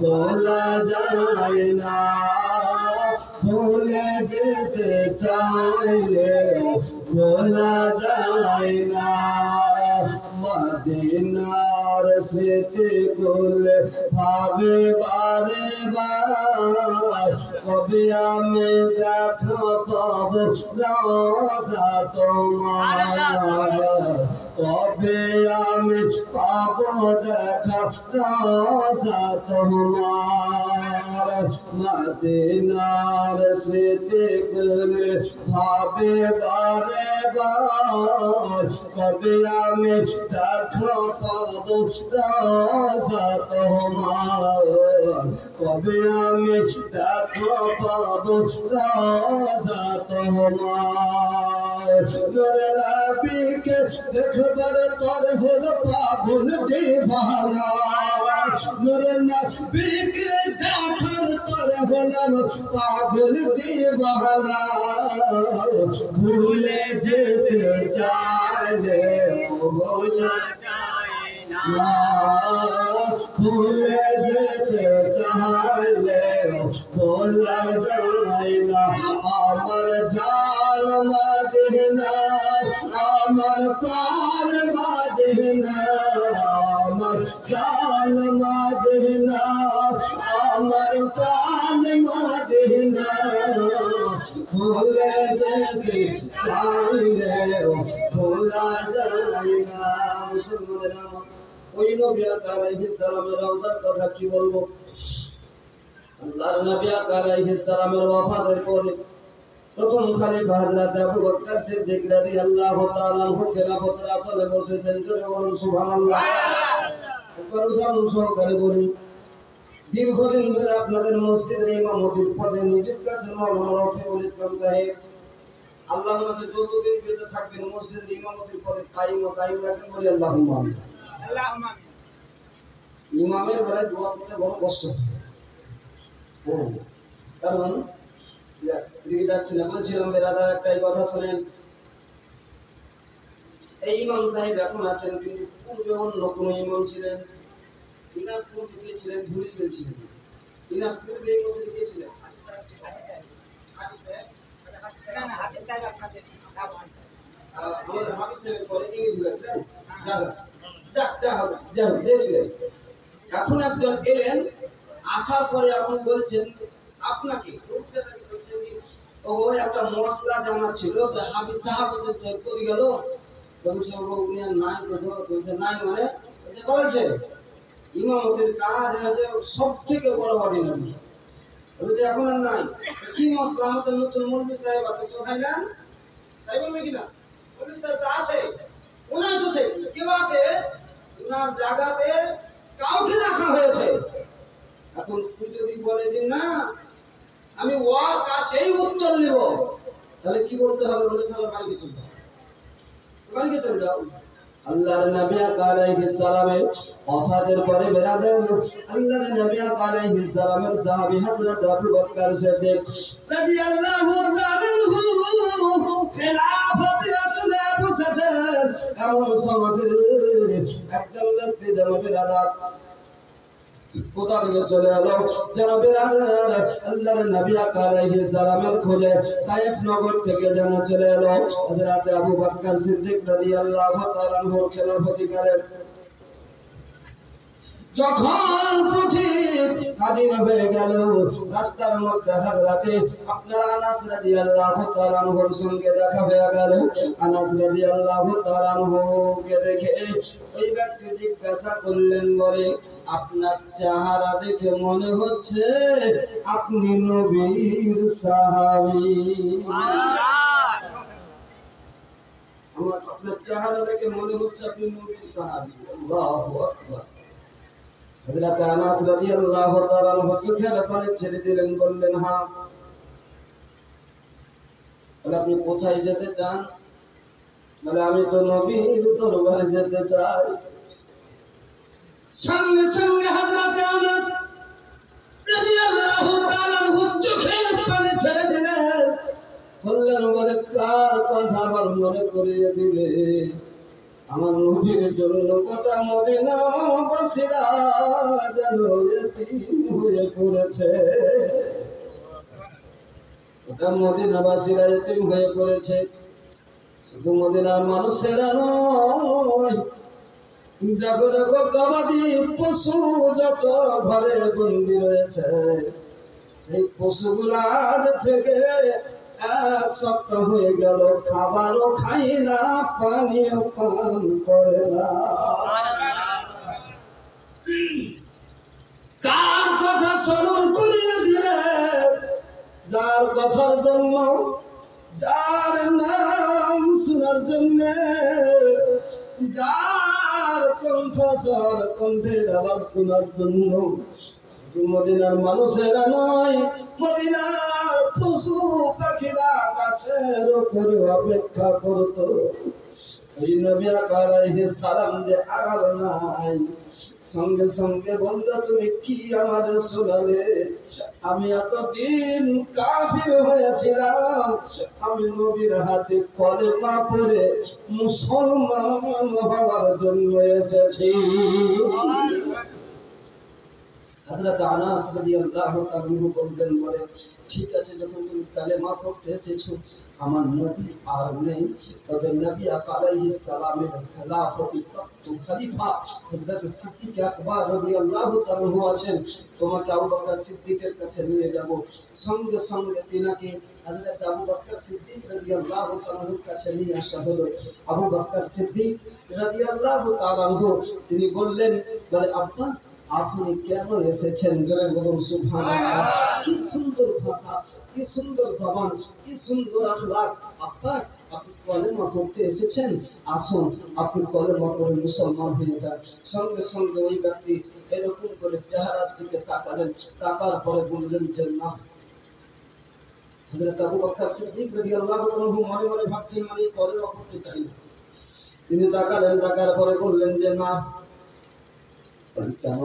ভোলা যায় না, ভুলে যেতে চাইলে ভোলা যায় না। মদিনার স্মৃতি গুলো ভাবে বারে বার, কবে আমি দেখা পাবো রোজা তোমার, কবে আমি পাবো দেখা রোজা তোমার। মদিনার স্মৃতি গুলি ভাবে বারে বার কবে আমি দেখা পাবো রাজা তোমার কবে আমি দেখা পাবো রাজা তোমার নবীকে দেখবার তোর হলো পাগল দিবানা নবীকে দেখার তোর হলাম পাগল দিবানা ভুলে যেতে চাইলে ভোলা যায় না ভুলে যেতে চাইলে ভোলা যায় না আমার জান মদিনা আমার প্রাণ মদিনা আমার জান মদিনা আমার প্রাণ মদিনা ভুলে যেতে চাইলে ভোলা যায় না মুসলমানেরা ওই নবী আলাইহিস সালামের রওজার কথা কি বলবো আল্লাহর নবী আলাইহিস সালামের ওয়াফাতের পরে প্রথম খলিফা হযরত আবু বকর সিদ্দিক রাদিয়াল্লাহু তাআলা আনহু খেলাফতের আসনে বসেছেন জোরে বলুন সুবহানাল্লাহ একবার উদাহরণ সহকারে বলি দীর্ঘদিন ধরে আপনাদের মসজিদের ইমামতির পদে নিযুক্ত আছেন মাওলানা রফিকুল ইসলাম সাহেব আল্লাহ আমাদের যতদিন বেঁচে থাকবেন মসজিদের ইমামতির পদে কায়েম ও দায়ম রাখেন বলি আল্লাহুম্মা আমিন আল্লাহুম্মা আমিন ইমামের বেলায় দোয়া করতে বড় কষ্ট কারণ দিকে যাচ্ছিলাম বলছিলাম বেরাদার একটাই কথা শোনেন এই ইমাম সাহেব এখন আছেন কিন্তু পূর্বে অন্য কোনো ইমাম ছিলেন ইনার পূর্বে গিয়েছিলেন ভুলে গিয়েছিলেন ইনার পূর্বে এই মসজিদে গিয়েছিলেন আমাদের হাফিজ সাহেবের পরে ইনি ভুলেছিলেন এখন একজন এলেন আসার পরে এখন বলছেন আপনাকে ও একটা মশলা জানা ছিল তো হাফিজ সাহেব করে গেল বলছে উনি নাই বলছে নাই মানে বলছে ইমামতের কাজ আছে সব থেকে বড় বাড়ি নবী বলছে এখন আর নাই কি মশলা আমাদের নতুন মৌলভী সাহেব আছে শোনাই না তাই বলবে কিনা মৌলভী সাহেব তো আছে ওনাই তো সেই কেউ আছে ওনার জায়গাতে কাউকে রাখা হয়েছে এখন তুই যদি বলে যে না আমি ওর কাছেই উত্তর নিব তাহলে কি বলতে হবে বলে তাহলে বাড়িতে চলে যাও বাড়িতে চলে যাও আল্লাহর নবী আলাইহিস সালামের ওয়াফাতের পরে বেরাদার আল্লাহর নবী আলাইহিস সালামের সাহাবী হযরত আবু বকর সিদ্দিক রাদিয়াল্লাহু তাআলা আনহু খেলাফতের আসনে বসেছেন এমন সমাজে একজন ব্যক্তি যেন বেরাদার কোথা থেকে চলে এলো যেন বেরাদার আল্লাহর নবী আলাইহিস সালামের খোঁজে তায়েফ নগর থেকে যেন চলে এলো হযরত আবু বকর সিদ্দিক রাদিয়াল্লাহু তাআলা আনহুর খেলাফতিকালে যখন পথিক হাজির হয়ে গেল রাস্তার মধ্যে হযরতে আপনার আনাস রাদিয়াল্লাহু তাআলা আনহুর সঙ্গে দেখা হয়ে গেল আনাস রাদিয়াল্লাহু তাআলা আনহুকে দেখে ওই ব্যক্তি জিজ্ঞাসা করলেন বলে আপনার চেহারা দেখে মনে হচ্ছে আপনি নবীর সাহাবী সুবহানাল্লাহ আপনার চেহারা দেখে মনে হচ্ছে আপনি নবীর সাহাবী আল্লাহু আকবার হযরত আনাস রাদিয়াল্লাহু তাআলা আনহু চোখের পানি ছেড়ে দিলেন বললেন হ্যাঁ বলে আপনি কোথায় যেতে চান বলে আমি তো নবীর দরবারে যেতে চাই সঙ্গে সঙ্গে হযরত আনাস রাদিয়াল্লাহু তাআলা আনহু চোখের পানি ছেড়ে দিলেন বললেন বলে কার কথা আমার মনে করিয়ে দিলে আমার নবীর জন্য গোটা মদিনা বাসীরা যেন এতিম হয়ে পড়েছে গোটা মদিনাবাসীরা এতিম হয়ে পড়েছে শুধু মদিনার মানুষেরা নয় দেখো দেখো গবাদি পশু যত ঘরে বন্দি রয়েছে সেই পশুগুলা থেকে এক সপ্তাহ হয়ে গেল খাবারও খাই না পানিও পান করে না কার কথা স্মরণ করিয়ে যার কথার জন্য, যার নাম শোনার জন্য, যার কণ্ঠস্বর, কণ্ঠের আওয়াজ শোনার জন্য মদিনার মানুষেরা নয়, মদিনার পশু পাখিরা গাছের উপরে অপেক্ষা করতো। ওই নবী আলাইহিস সালাম যে আর নাই, সঙ্গে সঙ্গে বলল, তুমি কি আমারে শোনালে? আমি এতদিন কাফির হয়েছিলাম, আমি নবীর হাতে কলেমা পড়ে মুসলমান হওয়ার জন্য এসেছি। হযরত আনাস রাদিয়াল্লাহু তাআলা বললেন, বলে ঠিক আছে, যখন তুমি কালেমা পড়তে এসেছো, আমার নবী আর নেই, তবে নবী আলাইহিস সালামের খেলাফতি প্রাপ্ত খলিফা হযরত সিদ্দিক আকবর রাদিয়াল্লাহু তাআলা আছেন, তোমাকে আবু বকর সিদ্দিকের কাছে নিয়ে যাব। সঙ্গে সঙ্গে তিনাকে হযরত আবু বকর সিদ্দিক রাদিয়াল্লাহু তাআলার কাছে নিয়ে আসা হলো। আবু বকর সিদ্দিক রাদিয়াল্লাহু তাআলা তিনি বললেন, বলে আব্বা, আপনি কেন এসেছেন? জোরে বলুন সুবহানাল্লাহ। কি সুন্দর ভাষা, কি সুন্দর জবান, কি সুন্দর আখলাক। আব্বা, আপনি কলেমা পড়তে এসেছেন, আসুন আপনি কলেমা পড়ে মুসলমান হয়ে যান। সঙ্গে সঙ্গে ওই ব্যক্তি এরকম করে চেহারার দিকে তাকালেন, তাকার পরে বললেন যে না। হযরত আবু বকর সিদ্দিক রাদিয়াল্লাহু তাআলা মনে মনে ভাবছেন, মানে কলেমা পড়তে চাই না। তিনি তাকালেন, তাকার পরে বললেন যে না। কেন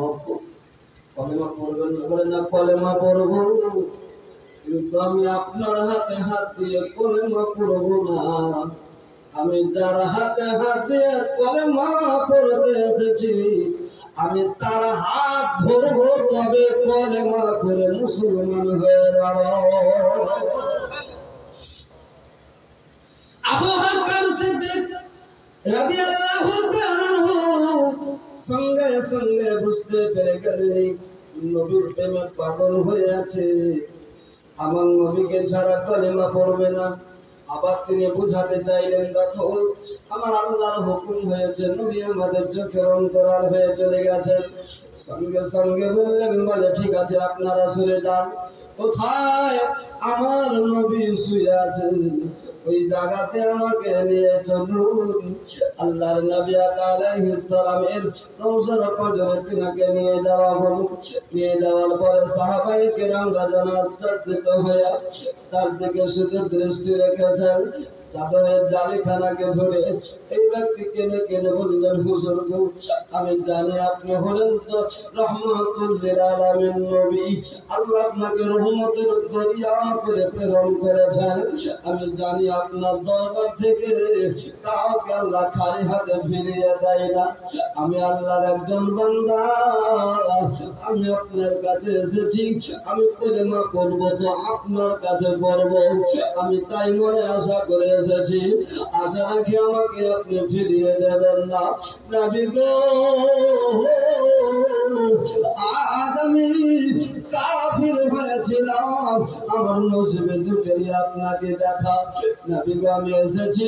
কলেমা পড়বেন না? বলেন না, কলেমা পড়বো, কিন্তু আমি আপনার হাতে হাত দিয়ে কলেমা পড়বো না। আমি যার হাতে হাত দিয়ে কলেমা পড়তে এসেছি, আমি তার হাত ধরবো, তবে কলেমা পড়ে মুসলমান হয়ে যাব। আবু বকর সিদ্দিক রাদিয়াল্লাহু তাআলা সঙ্গে সঙ্গে বুঝতে পেরে গেলেন নবীর প্রেমে পাগল হয়ে আছে, আমার নবীকে ছাড়া কলেমা পড়বে না। আবার তিনি বুঝাতে চাইলেন, দেখো আমার আল্লাহর হুকুম হয়েছে, নবী আমাদের চোখের অন্তরাল হয়ে চলে গেছেন। সঙ্গে সঙ্গে বললেন, বলে ঠিক আছে, আপনারা শুনে যান। কোথায় আমার নবী শুয়ে আছেন, ওই জায়গাতে আমাকে নিয়ে চলুন। আল্লাহর নবী আলাইহিস সালামের রওজার পাজরে তিনাকে নিয়ে যাওয়া হলো। নিয়ে যাওয়ার পরে সাহাবায়ে কেরামরা যেন আশ্চর্যিত হয়ে তার দিকে শুধু দৃষ্টি রেখেছেন। চাদরের জালিখানাকে ধরে এই ব্যক্তি কেঁদে কেঁদে বললেন, হুজুর গো, আমি জানি আপনি হলেন তো রহমাতুল লিল আলামিন নবী, আল্লাহ আপনাকে রহমতের দরিয়া করে প্রেরণ করেছেন। আমি জানি আপনার দরবার থেকে কাউকে আল্লাহ খালি হাতে ফিরিয়ে দেয় না। আমি আল্লাহর একজন বান্দা, আমি আপনার কাছে এসেছি, আমি কলেমা করব তো আপনার কাছে করব। আমি তাই মনে আশা করে এসেছি, আশা রাখি আমাকে আপনি ফিরিয়ে দেবেন না। নবী গো, আজ আমি কাফির হয়েছিলাম, আমার নসিবে জুটেনি আপনাকে দেখা। নবী গো, আমি এসেছি,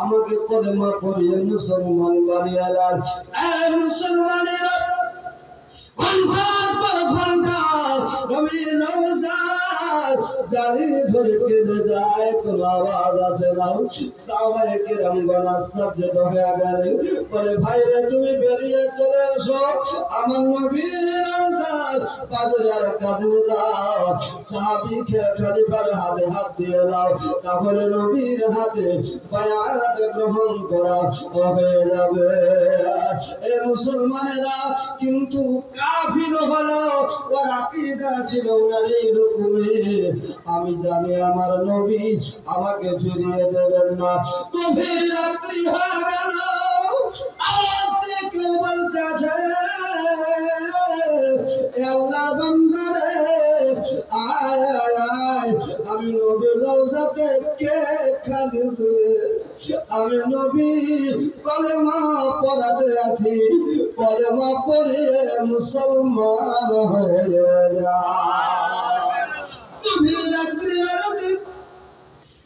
আমাকে কলেমা পড়িয়ে মুসলমান বানিয়ে দেন। এই মুসলমানেরা ঘন্টার পর ঘন্টা নবীর রওজার জারি ধরে কেঁদে যায়, কোনো আওয়াজ আসে না। সাহাবায়ে কেরামগণ আশ্চর্যিত হয়ে গেলেন, বলে ভাইরে তুমি বেরিয়ে চলে এসো, আমার নবীর রওজার পাজরে আর কাঁদে দাও। সাহাবী খলিফার হাতে হাত দিয়ে দাও, তাহলে নবীর হাতে বায়াত গ্রহণ করা হয়ে যাবে। এ মুসলমানেরা কিন্তু কাফির হলো, ওর আকীদা ছিল ওনার এইরকমই। আমি জানি আমার নবী আমাকে ফিরিয়ে দেবেন না। গভীর রাত্রি হয়ে গেল, আওয়াজ থেকে বলতেছে, আল্লাহর বান্দারে আয় আয় আয়, আমি নবীর রওজাতে কে কাঁদিস রে? আমি নবী কলেমা পড়াতে আছি, কলেমা পড়ে মুসলমান হয়ে যা। তুমি রাত্রি বেলাতে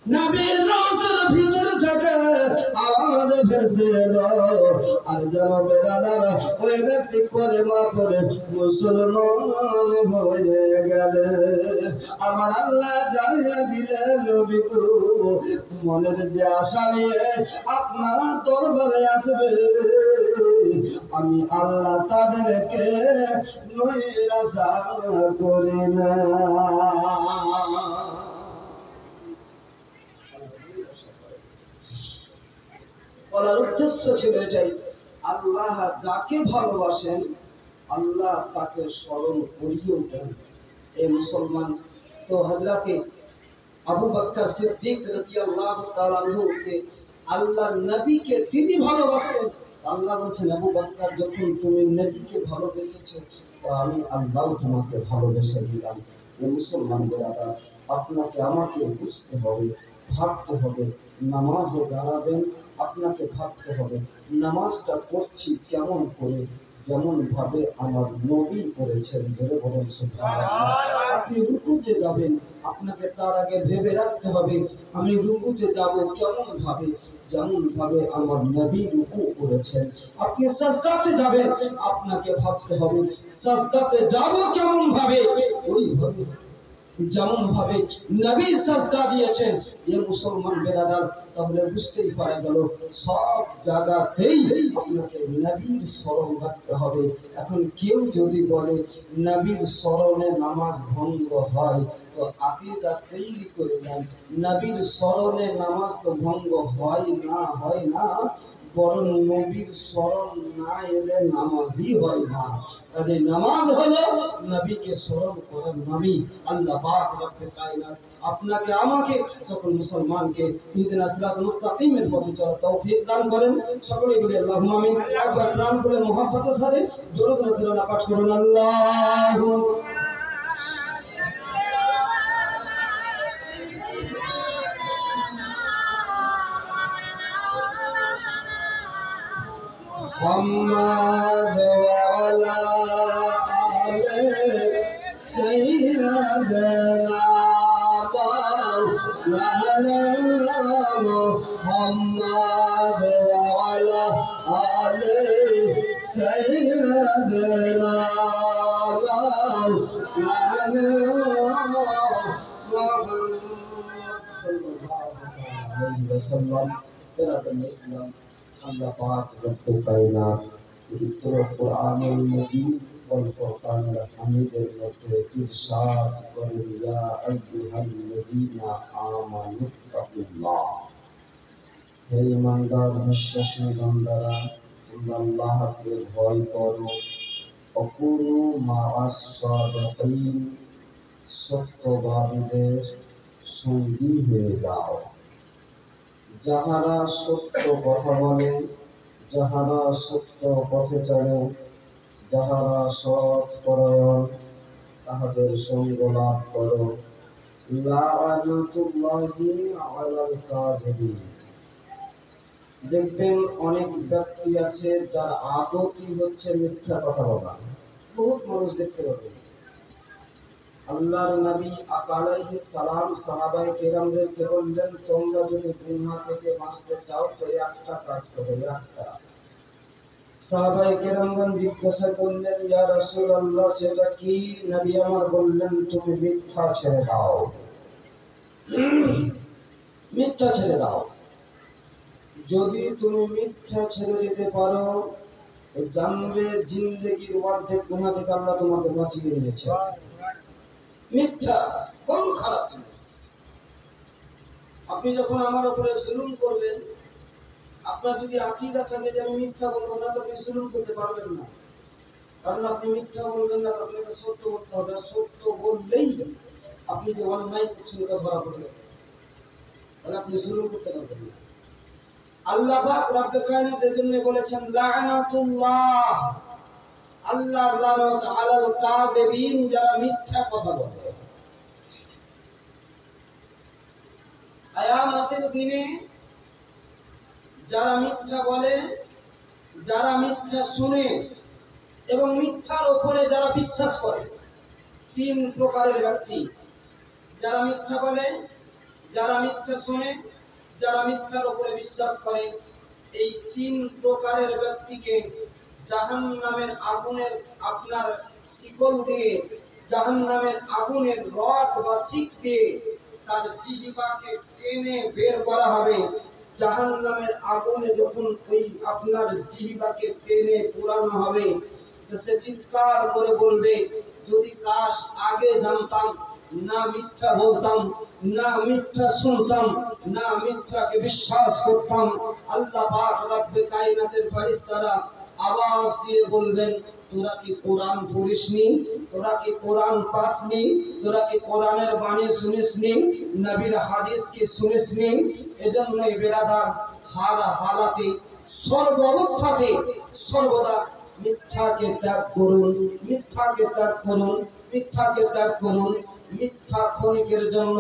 নবীর রওজার ভিতর থেকে আওয়াজ ভেসে এলো, আর যেন বেরাদার ওই ব্যক্তি কলেমা পড়ে মুসলমান হয়ে গেলে আমার আল্লাহ জানিয়ে দিলেন নবী গো, মনের যে আশা নিয়ে আপনার দরবারে আসবে আমি আল্লাহ তাদেরকে নৈরাশা করি না। বলার উদ্দেশ্য ছিল এটাই, আল্লাহ যাকে ভালোবাসেন আল্লাহ তাকে স্মরণ করিয়েও দেন। এই মুসলমান তো হযরতে আবু বকর সিদ্দিক রাদিয়াল্লাহু তাআলা আনহুকে আল্লাহর নবীকে তিনি ভালোবাসেন। আল্লাহ বলছেন আবু বকর যখন তুমি নবীকে ভালোবেসেছো তো আমি আল্লাহ তোমাকে ভালোবেসে দিলাম। এই মুসলমান ব্রাদার আপনাকে আমাকে বুঝতে হবে, ভাবতে হবে, নামাজে দাঁড়াবেন আপনাকে ভাবতে হবে নামাজটা পড়ছি কেমন করে, যেমন ভাবে আমার নবী করেছেন। ধরে বলেন সুবহানাল্লাহ। আপনি রুকুতে যাবেন আপনাকে তার আগে ভেবে রাখতে হবে আমি রুকুতে যাব কেমন ভাবে, যেমন ভাবে আমার নবী রুকু করেছেন। আপনি সাজদাতে যাবেন আপনাকে ভাবতে হবে সাজদাতে যাব কেমন ভাবে, ওইভাবে যেমন ভাবে নবী সাজদা দিয়েছেন। এই মুসলমান বেরাদার তাহলে বুঝতেই পারা গেল সব জায়গাতেই আপনাকে নবীর স্মরণ রাখতে হবে। এখন কেউ যদি বলে নবীর স্মরণে নামাজ ভঙ্গ হয় তো আকীদা তৈরি করে নেন, নবীর স্মরণে নামাজ তো ভঙ্গ হয় না বরং নবীর স্মরণ না এলে নামাজই হয় না। কাজে নামাজ হলো নবীকে স্মরণ করার নামই। আল্লাহ পাক রব্বে কায়নাত আপনাকে আমাকে সকল মুসলমানকে ইহদিনাস সিরাতাল মুস্তাকিমের পথে চলার তৌফিক দান করেন। সকলেই বলি আল্লাহুম্মা আমিন। একবার প্রাণ খুলে মুহাব্বতের সাথে দরুদ রসুল্লাহ পাঠ করুন। আল্লাহুম্মা محمد وعلى آل سيدنا مولانا محمد وعلى آل سيدنا مولانا محمد صلى الله عليه وسلم। الإسلام আল্লাহ পাক রব্বুল কায়নাত পবিত্র কোরআনুল মাজিদ ওয়াল ফুরকানুল হামিদের মধ্যে ইরশাদ করেন ইয়া আইয়ুহাল্লাযীনা আমানুত্তাকুল্লাহ। হে ঈমানদার বিশ্বাসী বান্দারা তোমরা আল্লাহকে ভয় করো। অকুনু মা'আস সাদিকিন সত্যবাদীদের সঙ্গী হয়ে যাও। যাহারা সত্য কথা বলে, যাহারা সত্য পথে চলে, যাহারা সৎ পরায়ণ তাহাদের সঙ্গ লাভ করো। লাআনাতুল্লাহি আলাল কাযিবিন। দেখবেন অনেক ব্যক্তি আছে যার আদতই হচ্ছে মিথ্যা কথা বলা। বহুত মানুষ দেখতে পাবেন। আল্লাহর নবী আলাইহিস সালাম সাহাবায়ে কেরামদেরকে বললেন তোমরা যদি গুনাহ থেকে বাঁচতে চাও তো একটা কাজ করো, একটা। সাহাবায়ে কেরামগণ জিজ্ঞাসা করলেন ইয়া রাসূলুল্লাহ সেটা কি? নবী আমার বললেন তুমি মিথ্যা ছেড়ে দাও, মিথ্যা ছেড়ে দাও। যদি তুমি মিথ্যা ছেড়ে দিতে পারো জানবে জিন্দেগির অর্ধেক গুনাহ থেকে আল্লাহ তোমাকে বাঁচিয়ে নিয়েছে। মিথ্যা বড় খারাপ জিনিস। আপনি যখন আমার উপরে জুলুম করবেন আপনার যদি আকীদা থাকে যে আমি মিথ্যা বলবো না তো আপনি জুলুম করতে পারবেন না। কারণ আপনি মিথ্যা বলবেন না, আপনাকে সত্য বলতে হবে। সত্য বললেই আপনি যে অন্যায় করছেন ওটা ধরা পড়বে, তাহলে আপনি জুলুম করতে পারবেন না। আল্লাহ পাক রব্বুল কায়নাত এর জন্য বলেছেন লাআনাতুল্লাহ, আল্লাহর লানত আলাল কাযিবিন, যারা মিথ্যা কথা বলে। কিয়ামতের দিনে যারা মিথ্যা বলে, যারা মিথ্যা শুনে এবং মিথ্যার উপরে যারা বিশ্বাস করে, তিন প্রকারের ব্যক্তি। যারা মিথ্যা বলে, যারা মিথ্যা শুনে, যারা মিথ্যার উপরে বিশ্বাস করে, এই তিন প্রকারের ব্যক্তিকে জাহান্নামের আগুনের আপনার শিকল দিয়ে, জাহান্নামের আগুনের রড বা শিক দিয়ে তার জিহ্বাকে টেনে বের করা হবে। জাহান্নামের আগুনে যখন ওই আপনার জিহ্বাকে টেনে পোড়ানো হবে, তো সে চিৎকার করে বলবে, যদি কাশ আগে জানতাম, না মিথ্যা বলতাম, না মিথ্যা শুনতাম, না মিথ্যাকে বিশ্বাস করতাম। আল্লাহ পাক রব্বে কায়নাতের ফেরেশতারা আওয়াজ দিয়ে বলবেন, তোরা কি কোরআন পড়িসনি? তোরা কি কোরআন পাসনি? তোরা কি কোরআনের বাণী শুনিসনি? নবীর হাদিস কি শুনিসনি? এজন্যই বেরাদার, হার হালাতে, সর্ব অবস্থাতে সর্বদা মিথ্যাকে ত্যাগ করুন, মিথ্যাকে ত্যাগ করুন, মিথ্যাকে ত্যাগ করুন। মিথ্যা ক্ষণিকের জন্য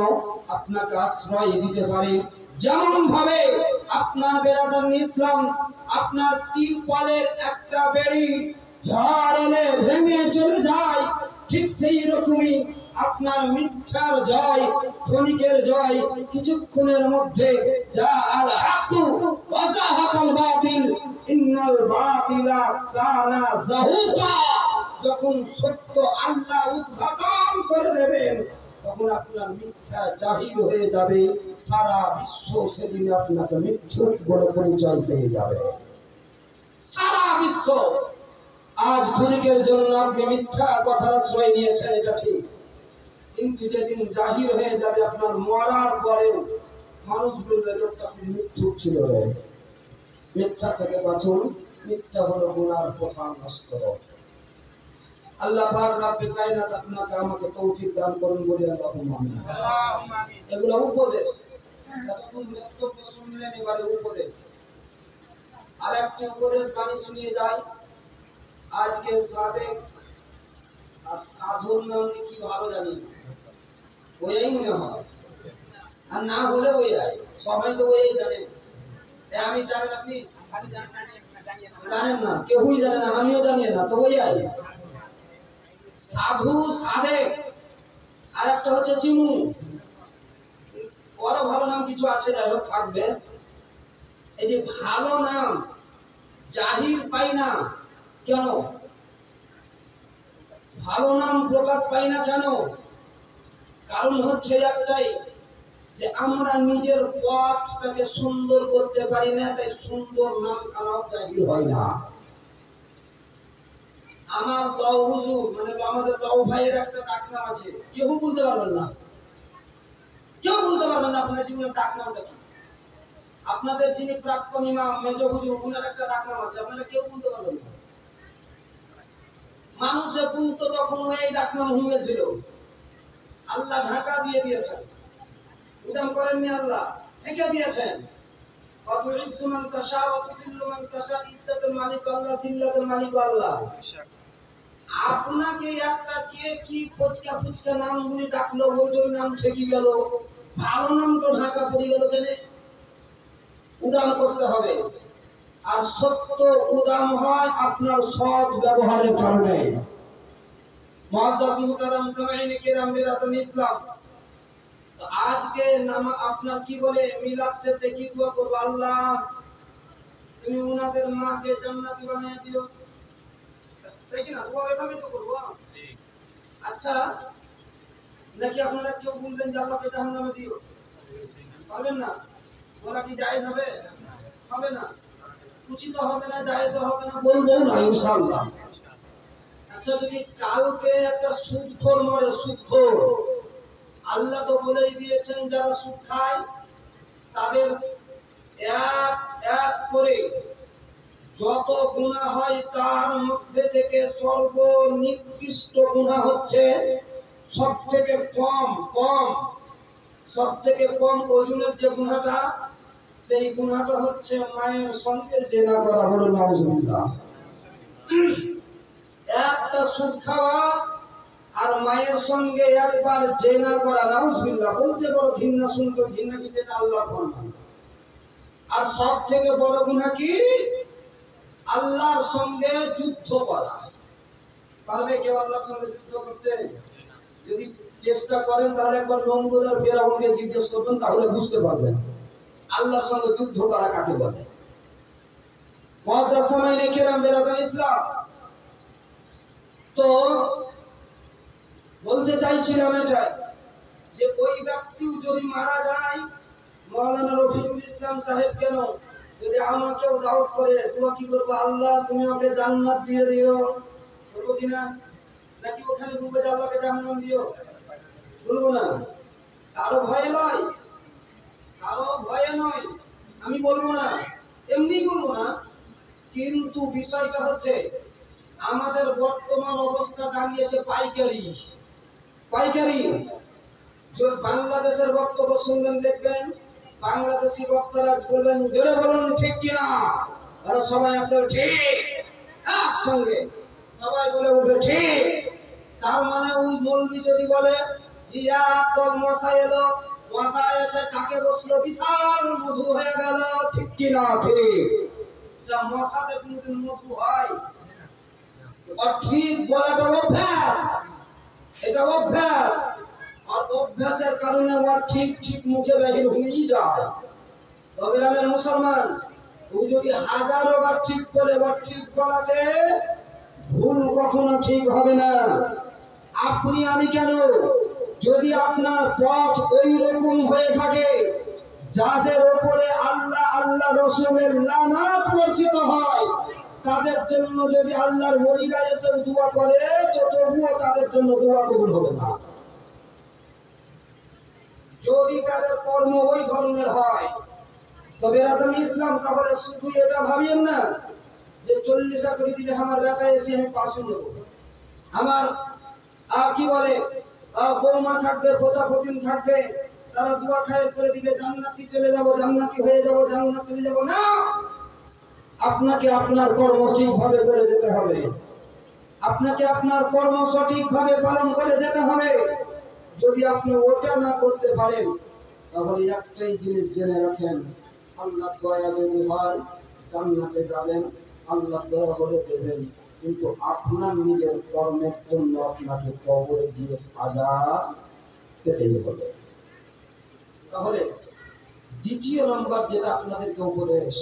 আপনাকে আশ্রয় দিতে পারে। যেমন ভাবে আপনার বেরাদার ইসলাম, আপনার তিরপলের একটা বেড়ি ঝড় এলে ভেঙে চলে যায়, ঠিক সেই রকমই আপনার মিথ্যার জয়, ক্ষণিকের জয়, কিছুক্ষণের মধ্যে যা আল হাক্কু ওয়া যাহাকাল বাতিল ইন্নাল বাতিলা কানা যাহুকা। যখন সত্য আল্লাহ উদ্ঘাটন করে দেবেন, তখন আপনার মিথ্যা জাহির হয়ে যাবে। সারা বিশ্ব সেদিন আপনাকে মিথ্যুক বলে পরিচয় পেয়ে যাবে। সারা বিশ্ব আজ ক্ষণিকের জন্য আপনি মিথ্যা কথার আশ্রয় নিয়েছেন, এটা ঠিক, কিন্তু যেদিন জাহির হয়ে যাবে আপনার মরার পরেও মানুষ বলবে, লোকটা খুব মিথ্যুক ছিল রে। মিথ্যা থেকে বাঁচুন, মিথ্যা হলো গুনার প্রধান অস্ত্র। আল্লাহ পাক রব্বে কায়নাত আপনাকে আমাকে তৌফিক দান করুন বলে আল্লাহুম্মা আমিন। এগুলো উপদেশ, এতক্ষণ বক্তব্য শুনলেন, এবারে উপদেশ। আর একটি উপদেশ বাণী শুনিয়ে যায়। আজকে সাদেক আর সাধুর নাম কি ভালো জানি, ওই মনে হয়, আর না বলে ওই সবাই তো ওই জানে। আমি জানেন, আপনি জানেন না, কেউই জানে না, আমিও জানি না, তো ওই সাধু সাদেক আর একটা হচ্ছে চিমু। বড় ভালো নাম কিছু আছে, যাই হোক থাকবে। এই যে ভালো নাম জাহির পাই না কেন? ভালো নাম প্রকাশ পাই না কেন? কারণ হচ্ছে একটাই, যে আমরা নিজের পথটাকে সুন্দর করতে পারি না, তাই সুন্দর নাম খানাও জাহির হয় না। আমার লও হুজুর, মানে আমাদের লও ভাইয়ের একটা ডাকনাম আছে, কেউ বলতে পারবেন না, কেউ বলতে পারবেন না আপনার জীবনের ডাকনামটা কি। আপনাদের যিনি প্রাক্তন ইমাম মেজ হুজুর, ওনার একটা ডাকনাম আছে, আপনারা কেউ বলতে পারবেন না। মানুষে বলতো তখন ওই ডাকনাম হয়েছিল, আল্লাহ ঢাকা দিয়ে দিয়েছেন, উদাম করেননি, আল্লাহ ঢেকে দিয়েছেন। অতুইজ্জু মান তাশা ওয়া তুযিল্লু মান তাশা, ইজ্জতের মালিক আল্লাহ, জিল্লাতের মালিক আল্লাহ। আপনাকে একটা কে কি ফুচকা ফুচকা নামগুলি ডাকলো, ওই নাম ঠেকে গেল, ভালো নাম তো ঢাকা পড়ে গেল কেন? উদাম করতে হবে। আর সত্য উদাম হয় আপনার সৎ ব্যবহারের কারণে। মুআজ্জাজ মুহতারাম সামিঈনে কিরাম বিরাতুল ইসলাম, আজকে নাম আপনার কি বলে, মিলাদ শেষে কি দোয়া করব? আল্লাহ তুমি উনাদের মাকে জান্নাতি বানিয়ে দিও, তাই কি না? দোয়া এভাবেই তো করব। জি। আচ্ছা, নাকি আপনারা কেউ বলবেন যে আল্লাহকে জাহান্নামে দিও? পারবেন না? বলা কি জায়েজ হবে? হবে না, উচিত হবে না, জায়েজ হবে না, বলবো না ইনশাআল্লাহ। আচ্ছা, যদি কালকে একটা সুদখোর মরে, সুদখোর, আল্লাহ তো বলেই দিয়েছেন যারা সুদ খায় তাদের এক এক করে যত গুনাহ হয় তার মধ্যে থেকে সর্বনিকৃষ্ট গুনাহ হচ্ছে সবথেকে কম ওজনের যে গুনাহটা, সেই গুনাহটা হচ্ছে মায়ের সঙ্গে জিনা করা। বলো নাউজুবিল্লাহ। একটা সুদ খাওয়া আর মায়ের সঙ্গে একবার জিনা করা, নাউজুবিল্লাহ। বলতে বড় ঘৃণা, শুনতে ঘৃণা, কিন্তু এটা আল্লাহর ফরমান। আর সব থেকে বড় গুনাহ কি? আল্লাহর সঙ্গে যুদ্ধ করা। পারবে কেউ আল্লাহর সঙ্গে যুদ্ধ করতে? যদি চেষ্টা করেন তাহলে একবার নমরুদ আর ফিরআউনকে জিজ্ঞেস করবেন, তাহলে বুঝতে পারবেন আল্লাহর সঙ্গে যুদ্ধ করা কাকে বলে। মুআজ্জাজ সামাইনে কিরাম বেরাদান ইসলাম, তো বলতে চাইছিলাম এটা যে ওই ব্যক্তিও যদি মারা যায়, মাওলানা রফিকুল ইসলাম সাহেব কেন যদি আমাকেও দাওয়াত করে দোয়া কি করবো, আল্লাহ তুমি ওকে জান্নাত দিয়ে দিও, বলবো কিনা? নাকি ওখানে ডুবে আল্লাহকে জাহান্নাম দিও, বলবো না? কারো ভয় নয়, কারো ভয়ে নয়, আমি বলবো না, এমনি বলবো না। কিন্তু বিষয়টা হচ্ছে আমাদের বর্তমান অবস্থা দাঁড়িয়েছে পাইকারি। পাইকারি বাংলাদেশের বক্তব্য শুনবেন, দেখবেন বাংলাদেশি বক্তারা বলবেন জোরে বলুন ঠিক কিনা, তারা সবাই আসে ঠিক, একসঙ্গে সবাই বলে উঠবে ঠিক। তার মানে ওই মৌলবি যদি বলে ইয়া দল মশা এলো, মশা এসে চাকে বসলো, বিশাল মধু হয়ে গেল, ঠিক কিনা? ঠিক। যা মশাতে কোনদিন মধু হয়? আর ঠিক বলাটা অভ্যাস, এটা অভ্যাস, আর অভ্যাসের কারণে আমার ঠিক ঠিক মুখে বাহির হয়ে যায়। তবে রামের মুসলমান ও যদি হাজারো বার ঠিক বলে বা ঠিক বলাতে ভুল কখনো ঠিক হবে না। আপনি আমি কেন, যদি আপনার পথ ওই রকম হয়ে থাকে যাদের উপরে আল্লাহ আল্লাহ রসুলের লানত বর্ষিত হয়, তাদের জন্য যদি আল্লাহর ওলিরা এসে দোয়া করে তো তবুও তাদের জন্য দোয়া কবুল হবে না। যদি তাদের কর্ম ওই ধরনের হয়, তবে রাতান ইসলাম তাহলে শুধু এটা ভাবিয়েন না যে 40 করে দিলে আমার বেটা এসে আমি 5 নেব, আমার কি বলে বৌমা থাকবে, পোতা পতিন থাকবে, তারা দোয়া খায়ের করে দিবে, জান্নাতি চলে যাব, জান্নাতি হয়ে যাব, জান্নাত চলে যাব না। আপনাকে আপনার কর্ম ঠিকভাবে করে যেতে হবে, আপনাকে আপনার কর্ম সঠিকভাবে পালন করে যেতে হবে। যদি আপনি ওটা না করতে পারেন তাহলে একটাই জিনিস জেনে রাখেন, আল্লাহ দয়া যদি হয় জান্নাতে যাবেন, আল্লাহ দয়া করে দেবেন, কিন্তু আপনার নিজের কর্মের জন্য আপনাকে কবরে গিয়ে সাজা পেতেই হবে। তাহলে দ্বিতীয় নম্বর যেটা আপনাদেরকে উপদেশ,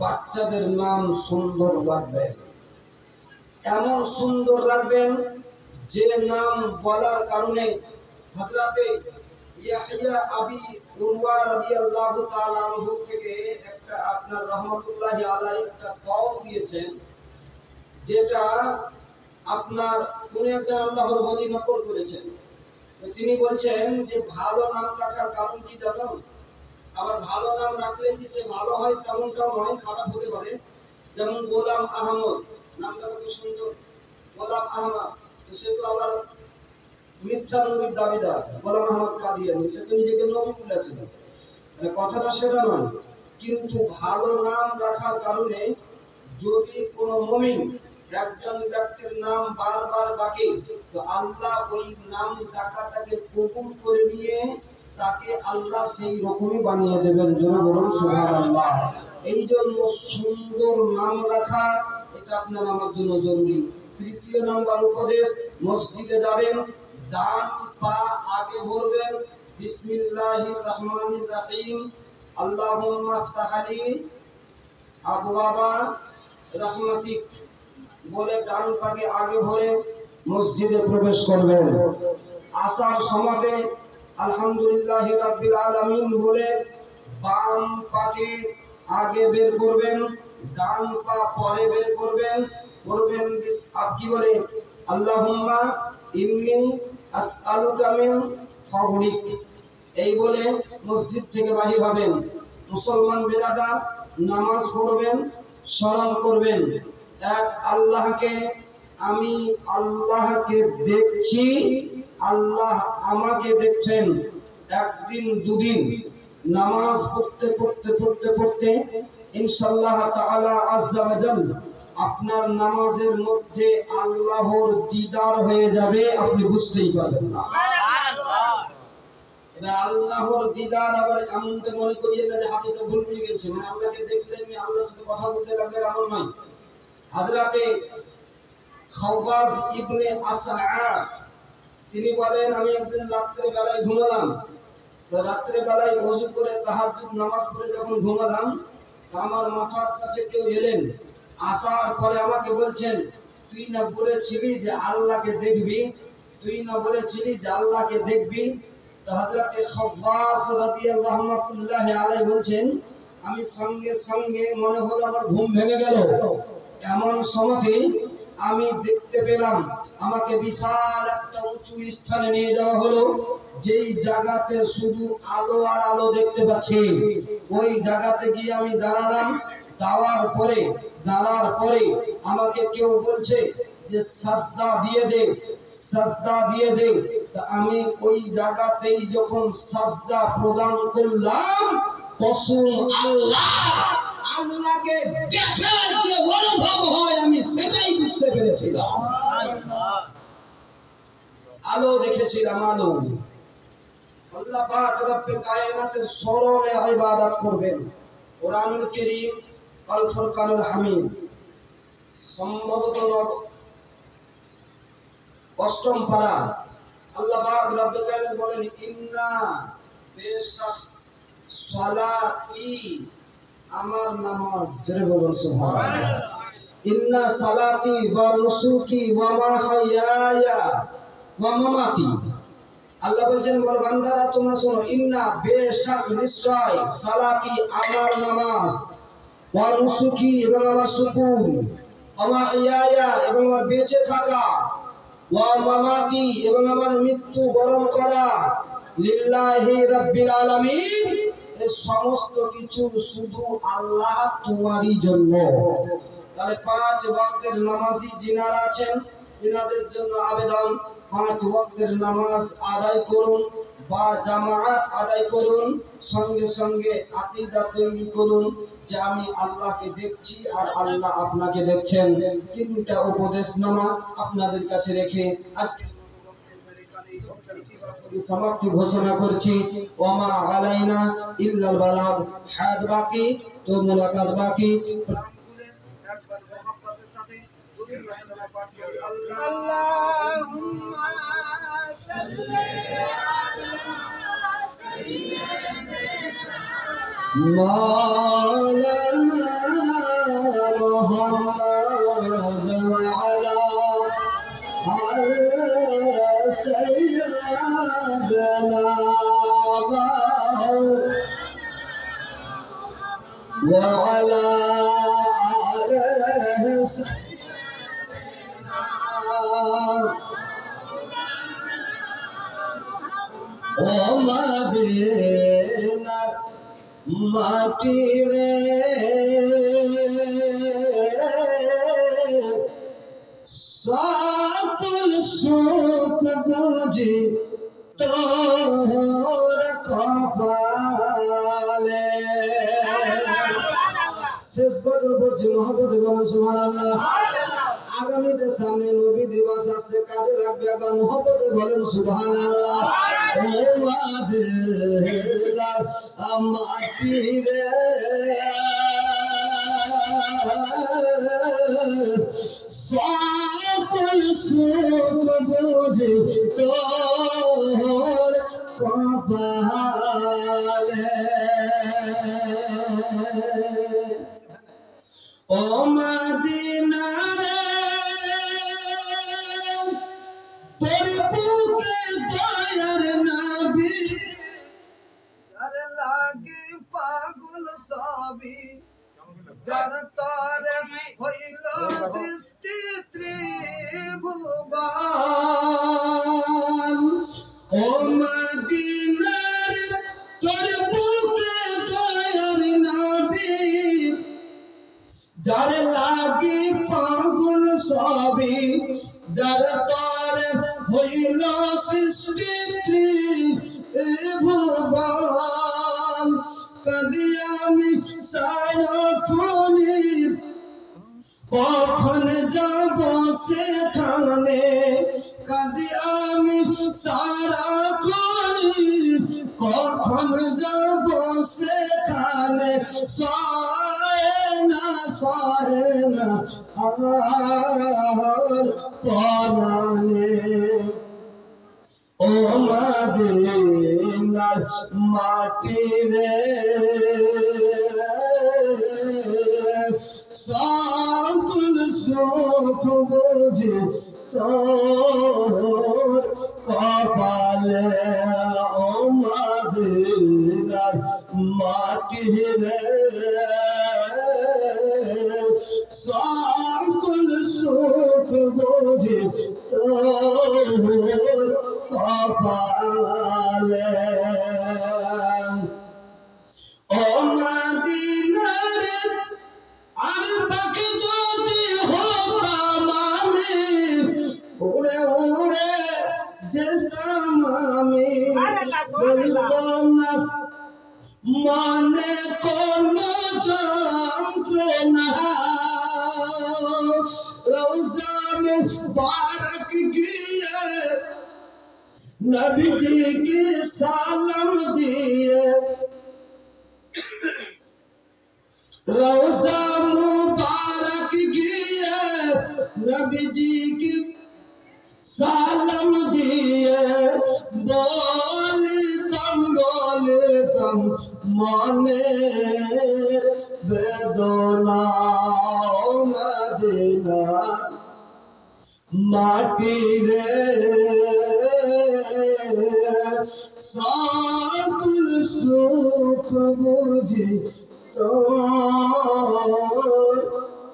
বাচ্চাদের নাম সুন্দর রাখবেন, এমন সুন্দর রাখবেন যে নাম বলার কারণে হযরতে ইয়াহইয়া আবি উরওয়া রাদিয়াল্লাহু তাআলা আনহু থেকে একটা আপনার রাহমাতুল্লাহি আলাইহি একটা কওম দিয়েছেন, যেটা আপনার কোন একজন আল্লাহর ওলি নকল করেছেন। তিনি বলছেন যে ভালো নাম রাখার কারণ কি জানো? আবার ভালো নাম রাখলে কি সে ভালো হয় তেমনটাও নয়, খারাপ হতে পারে। যেমন গোলাম আহমদ, নামটা কত সুন্দর, গোলাম আহমদ, সে তো আবার মিথ্যা নবীর দাবিদার, গোলাম আহমদ কাদিয়ানী, সে তো নিজেকে নবী বলেছিল, মানে কথাটা সেটা নয়। কিন্তু ভালো নাম রাখার কারণে যদি কোনো মুমিন একজন ব্যক্তির নাম বারবার ডাকে তো আল্লাহ ওই নাম ডাকাটাকে কবুল করে নিয়ে তাকে আল্লাহ সেই রকমই বানিয়ে দেবেন। জোরে বলুন সুবহানাল্লাহ। এই জন্য সুন্দর নাম রাখা এটা আপনার আমার জন্য জরুরি। তৃতীয় নাম্বার উপদেশ, মসজিদে যাবেন, ডান পা আগে ভরবেন, বিসমিল্লাহির রহমানির রহিম, আল্লাহুম্মা ইফতাহ লি আবওয়াবা রাহমাতিক বলে ডান পাকে আগে ভরে মসজিদে প্রবেশ করবেন। আসার সময়তে আলহামদুলিল্লাহি রাব্বিল আলামিন বলে বাম পাকে আগে বের করবেন, ডান পা পরে বের করবেন। করবেন কি বলে আল্লাহুম্মা ইন্নী আসআলুকা মিন ফাদলিক, এই বলে মসজিদ থেকে বাহির হবেন। মুসলমান বিরাদার নামাজ পড়বেন, স্মরণ করবেন এক আল্লাহকে, আমি আল্লাহকে দেখছি, আল্লাহ আমাকে দেখছেন। একদিন দুদিন নামাজ পড়তে পড়তে পড়তে পড়তে ইনশাআল্লাহ তাআলা আযজা ওয়া জাল আপনার নামাজের মধ্যে আল্লাহর দিদার হয়ে যাবে, আপনি বুঝতেই পারবেন না। এবার আল্লাহর দিদার আবার এমনটা মনে করিয়ে না যে হাফেজে ভুল করে গেছে, মানে আল্লাহকে দেখলেন আল্লাহর সাথে কথা বলতে লাগলেন, এমন নয়। হযরতে খাওবাজ ইবনে আসআ তিনি বলেন, আমি একদিন রাত্রে বেলায় ঘুমালাম, তো রাত্রে বেলায় ওযু করে তাহাজ্জুদ নামাজ পড়ে যখন ঘুমালাম, আমার মাথার কাছে কেউ এলেন, আসার পরে আমাকে বলছেন, তুই না বলেছিলি যে আল্লাহকে দেখবি, তুই না বলেছিলি যে আল্লাহকে দেখবি। তো হযরতে খাব্বাস রাদিয়াল্লাহু আলাইহি বলছেন, আমি সঙ্গে সঙ্গে মনে হলো আমার ঘুম ভেঙে গেল। এমন সময় আমি দেখতে পেলাম আমাকে বিশাল একটা উঁচু স্থানে নিয়ে যাওয়া হলো, যেই জায়গাতে শুধু আলো আর আলো দেখতে পাচ্ছি। ওই জায়গাতে গিয়ে আমি দাঁড়ালাম। দাঁড়ার পরে আমাকে কেউ বলছে যে সাজদা দিয়ে দে, সাজদা দিয়ে দে। তা আমি ওই জায়গাতেই যখন সাজদা প্রদান করলাম, কসম আল্লাহকে দেখার যে অনুভব হয় আমি সেটাই বুঝতে পেরেছিলাম। আলো দেখেছিলাম, আলো। আল্লাহ পাক রব্বে কায়নাতের স্মরণে ইবাদত করবেন। কোরআনুল কারীম আল ফুরকানুল হামিদ সম্ভবত অষ্টম পারা। আল্লাহ পাক রব্বে কায়নাত বলেন, ইন্না বেশাক সালাতি, আমার নামাজ, জোরে বলুন সুবহানাল্লাহ। ইন্না সালাতি ওয়া নুসুকি ওয়া মাহইয়ায়া ওয়া মামাতি। আল্লাহ বলেন, বল বান্দারা তোমরা শোনো, ইন্না বেশাক নিশ্চয়, সালাতি আমার নামাজ, ওয়া নুসুকি এবং আমার সুকুন, ওয়া মাহইয়ায়া এবং আমার বেঁচে থাকা, ওয়া মামাতি এবং আমার মৃত্যু বরণ করা, লিল্লাহি রাব্বিল আলামিন, এই সমস্ত কিছু শুধু আল্লাহ তোমারই জন্য। তাহলে 5 ওয়াক্তের নামাজি যিনারা আছেন, তিনাদের জন্য আবেদন, 5 ওয়াক্তের নামাজ আদায় করুন বা জামাআত আদায় করুন। সঙ্গে সঙ্গে আকীদা তৈরি করুন যে আমি আল্লাহকে দেখছি আর আল্লাহ আপনাকে দেখছেন। 3টা উপদেশনামা আপনাদের কাছে রেখে আজকে সমাপ্তি ঘোষণা করছি। ওয়ামা আলাইনা ইল্লাল বালাগ, হায়াত বাকি তো মুলাকাত বাকি। আল্লাহুম্মা সাল্লি আলা সাইয়্যিদিনা মাওলানা মুহাম্মদ ওয়া আলা আলি সাইয়্যিদিনা ওয়া আলা আলিহি ও মদিনার মাটি রে, সকল সুখ বুঝি তোর কপালে। শেষ গজল পড়ছি, মহব্বতে বলেন সুবহানাল্লাহ। আগামীতে সামনে নবী দিবস আসছে, কাজে লাগবে, আবার মহব্বতে বলেন সুবহানাল্লাহ। ও মাদিনার মাটি রে, সকল সুখ বুঝি তোর কপালে। ও মদিনা রে, তোর বুকে দয়ার নবী, যার লাগি পাগল সবই, যার তরে হইল সৃষ্টি ত্রিভুবন। ও মদিনা রে, তোর বুকে দয়ার নবী, যার লাগি পাগল সবই, যার তরে হইল সৃষ্টি ত্রিভুবন। কাঁদি আমি সারাক্ষণই, কখন যাব সেখানে, কাঁদি আমি সারাক্ষণই, কখন যাব সেখানে, সহে না আর পরাণে। ও মদিনার মাটি রে, সুখ বুঝি তোর কপালে ও মদিনার মাটি রে সকল সুখ বুঝি তোর কপালে ও মদিনারে আর পাখি যদি হতাম আমি উড়ে উড়ে যেতাম আমি বলতো না মনে কোনো যন্ত্রণা রওজা মুবারক গিয়ে নবীজি কে সালাম দিয়ে রওজা মুবারক গিয়ে নবীজি কে সালাম দিয়ে বলতাম মনে বেদনা মদিনা মাটি রে সকল সুখ বুঝি তোর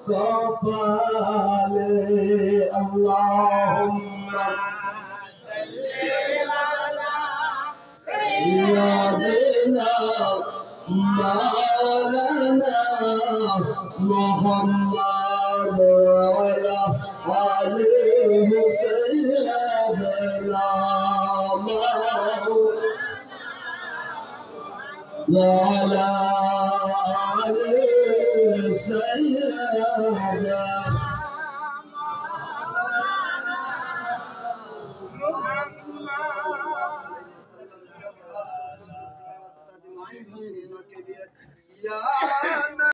কপালে আল্লাহুম্মা সাইয়্যিদিনা মাওলানা মুহাম্মদ ওয়া আলা আলিহি সাইয়্যিদিনা وعلى آل سيدنا